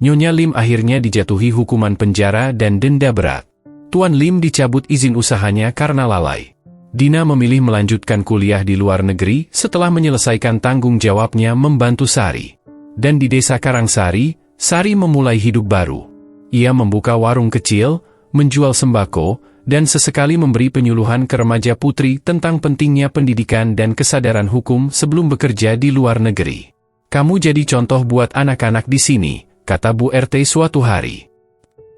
Nyonya Lim akhirnya dijatuhi hukuman penjara dan denda berat. Tuan Lim dicabut izin usahanya karena lalai. Dina memilih melanjutkan kuliah di luar negeri setelah menyelesaikan tanggung jawabnya membantu Sari. Dan di desa Karangsari, Sari memulai hidup baru. Ia membuka warung kecil, menjual sembako, dan sesekali memberi penyuluhan ke remaja putri tentang pentingnya pendidikan dan kesadaran hukum sebelum bekerja di luar negeri. Kamu jadi contoh buat anak-anak di sini, kata Bu RT suatu hari.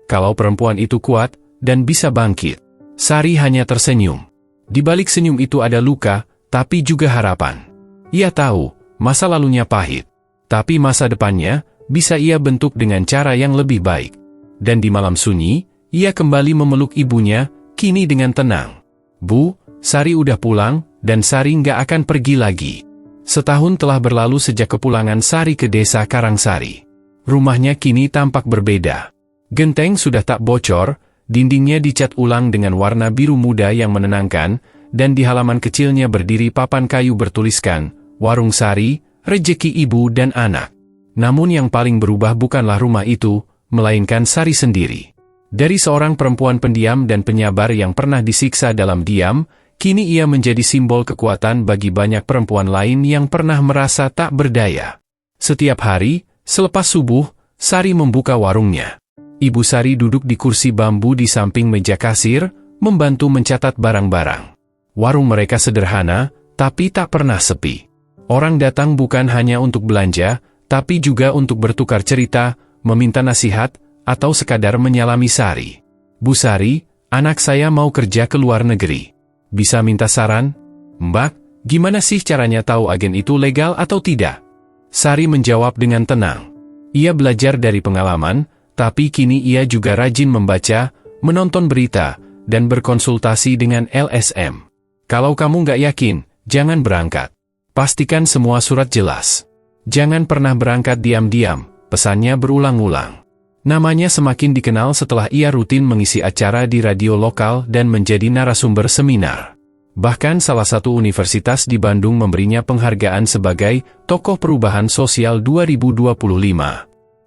Kalau perempuan itu kuat dan bisa bangkit. Sari hanya tersenyum. Di balik senyum itu ada luka, tapi juga harapan. Ia tahu, masa lalunya pahit. Tapi masa depannya, bisa ia bentuk dengan cara yang lebih baik. Dan di malam sunyi, ia kembali memeluk ibunya, kini dengan tenang. Bu, Sari udah pulang, dan Sari nggak akan pergi lagi. Setahun telah berlalu sejak kepulangan Sari ke desa Karangsari. Rumahnya kini tampak berbeda. Genteng sudah tak bocor, dindingnya dicat ulang dengan warna biru muda yang menenangkan, dan di halaman kecilnya berdiri papan kayu bertuliskan, Warung Sari, Rejeki Ibu dan Anak. Namun yang paling berubah bukanlah rumah itu, melainkan Sari sendiri. Dari seorang perempuan pendiam dan penyabar yang pernah disiksa dalam diam, kini ia menjadi simbol kekuatan bagi banyak perempuan lain yang pernah merasa tak berdaya. Setiap hari, selepas subuh, Sari membuka warungnya. Ibu Sari duduk di kursi bambu di samping meja kasir, membantu mencatat barang-barang. Warung mereka sederhana, tapi tak pernah sepi. Orang datang bukan hanya untuk belanja, tapi juga untuk bertukar cerita, meminta nasihat, atau sekadar menyalami Sari. Bu Sari, anak saya mau kerja ke luar negeri. Bisa minta saran? Mbak, gimana sih caranya tahu agen itu legal atau tidak? Sari menjawab dengan tenang. Ia belajar dari pengalaman, tapi kini ia juga rajin membaca, menonton berita, dan berkonsultasi dengan LSM. Kalau kamu nggak yakin, jangan berangkat. Pastikan semua surat jelas. Jangan pernah berangkat diam-diam, pesannya berulang-ulang. Namanya semakin dikenal setelah ia rutin mengisi acara di radio lokal dan menjadi narasumber seminar. Bahkan salah satu universitas di Bandung memberinya penghargaan sebagai Tokoh Perubahan Sosial 2025.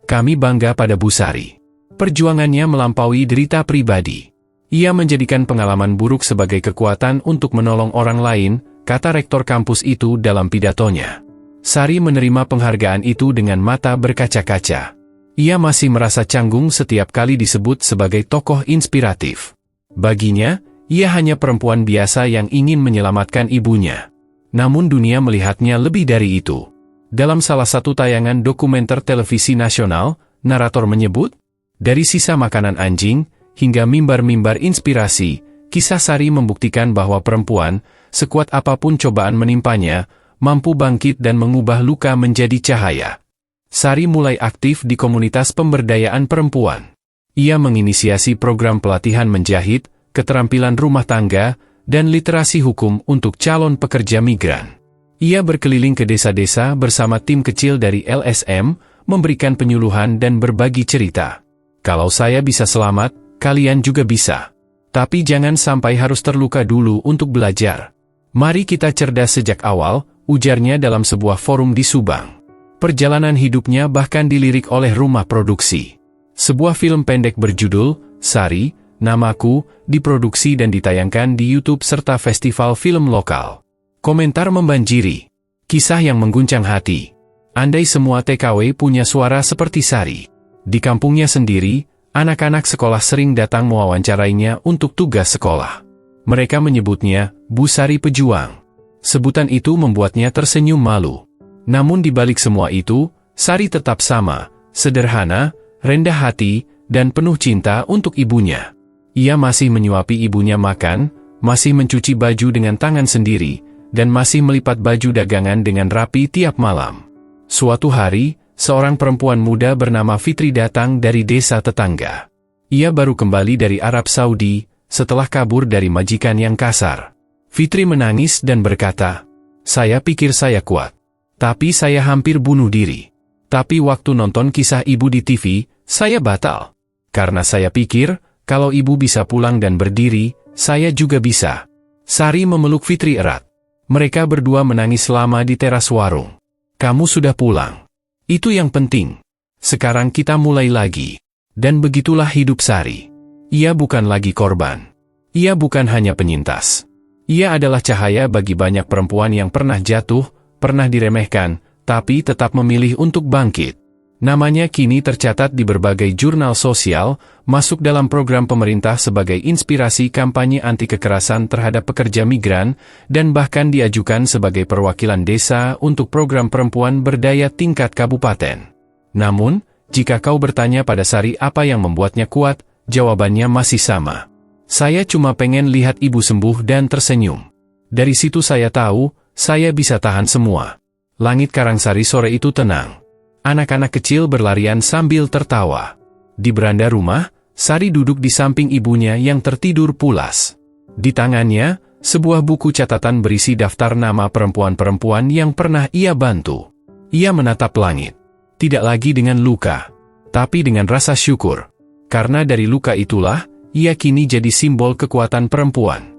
Kami bangga pada Bu Sari. Perjuangannya melampaui derita pribadi. Ia menjadikan pengalaman buruk sebagai kekuatan untuk menolong orang lain, kata rektor kampus itu dalam pidatonya. Sari menerima penghargaan itu dengan mata berkaca-kaca. Ia masih merasa canggung setiap kali disebut sebagai tokoh inspiratif. Baginya, ia hanya perempuan biasa yang ingin menyelamatkan ibunya. Namun dunia melihatnya lebih dari itu. Dalam salah satu tayangan dokumenter televisi nasional, narator menyebut, dari sisa makanan anjing, hingga mimbar-mimbar inspirasi, kisah Sari membuktikan bahwa perempuan, sekuat apapun cobaan menimpanya, mampu bangkit dan mengubah luka menjadi cahaya. Sari mulai aktif di komunitas pemberdayaan perempuan. Ia menginisiasi program pelatihan menjahit, keterampilan rumah tangga, dan literasi hukum untuk calon pekerja migran. Ia berkeliling ke desa-desa bersama tim kecil dari LSM, memberikan penyuluhan dan berbagi cerita. Kalau saya bisa selamat, kalian juga bisa. Tapi jangan sampai harus terluka dulu untuk belajar. Mari kita cerdas sejak awal, ujarnya dalam sebuah forum di Subang. Perjalanan hidupnya bahkan dilirik oleh rumah produksi. Sebuah film pendek berjudul Sari, Namaku, diproduksi dan ditayangkan di YouTube serta festival film lokal. Komentar membanjiri. Kisah yang mengguncang hati. Andai semua TKW punya suara seperti Sari. Di kampungnya sendiri, anak-anak sekolah sering datang mewawancarainya untuk tugas sekolah. Mereka menyebutnya Bu Sari Pejuang. Sebutan itu membuatnya tersenyum malu. Namun di balik semua itu, Sari tetap sama, sederhana, rendah hati, dan penuh cinta untuk ibunya. Ia masih menyuapi ibunya makan, masih mencuci baju dengan tangan sendiri, dan masih melipat baju dagangan dengan rapi tiap malam. Suatu hari, seorang perempuan muda bernama Fitri datang dari desa tetangga. Ia baru kembali dari Arab Saudi, setelah kabur dari majikan yang kasar. Fitri menangis dan berkata, "Saya pikir saya kuat. Tapi saya hampir bunuh diri. Tapi waktu nonton kisah ibu di TV, saya batal. Karena saya pikir, kalau ibu bisa pulang dan berdiri, saya juga bisa." Sari memeluk Fitri erat. Mereka berdua menangis lama di teras warung. "Kamu sudah pulang. Itu yang penting. Sekarang kita mulai lagi." Dan begitulah hidup Sari. Ia bukan lagi korban. Ia bukan hanya penyintas. Ia adalah cahaya bagi banyak perempuan yang pernah jatuh, pernah diremehkan, tapi tetap memilih untuk bangkit. Namanya kini tercatat di berbagai jurnal sosial, masuk dalam program pemerintah sebagai inspirasi kampanye anti kekerasan terhadap pekerja migran, dan bahkan diajukan sebagai perwakilan desa untuk program perempuan berdaya tingkat kabupaten. Namun, jika kau bertanya pada Sari apa yang membuatnya kuat, jawabannya masih sama. "Saya cuma pengen lihat ibu sembuh dan tersenyum. Dari situ saya tahu, saya bisa tahan semua." Langit Karangsari sore itu tenang. Anak-anak kecil berlarian sambil tertawa. Di beranda rumah, Sari duduk di samping ibunya yang tertidur pulas. Di tangannya, sebuah buku catatan berisi daftar nama perempuan-perempuan yang pernah ia bantu. Ia menatap langit. Tidak lagi dengan luka, tapi dengan rasa syukur. Karena dari luka itulah, ia kini jadi simbol kekuatan perempuan.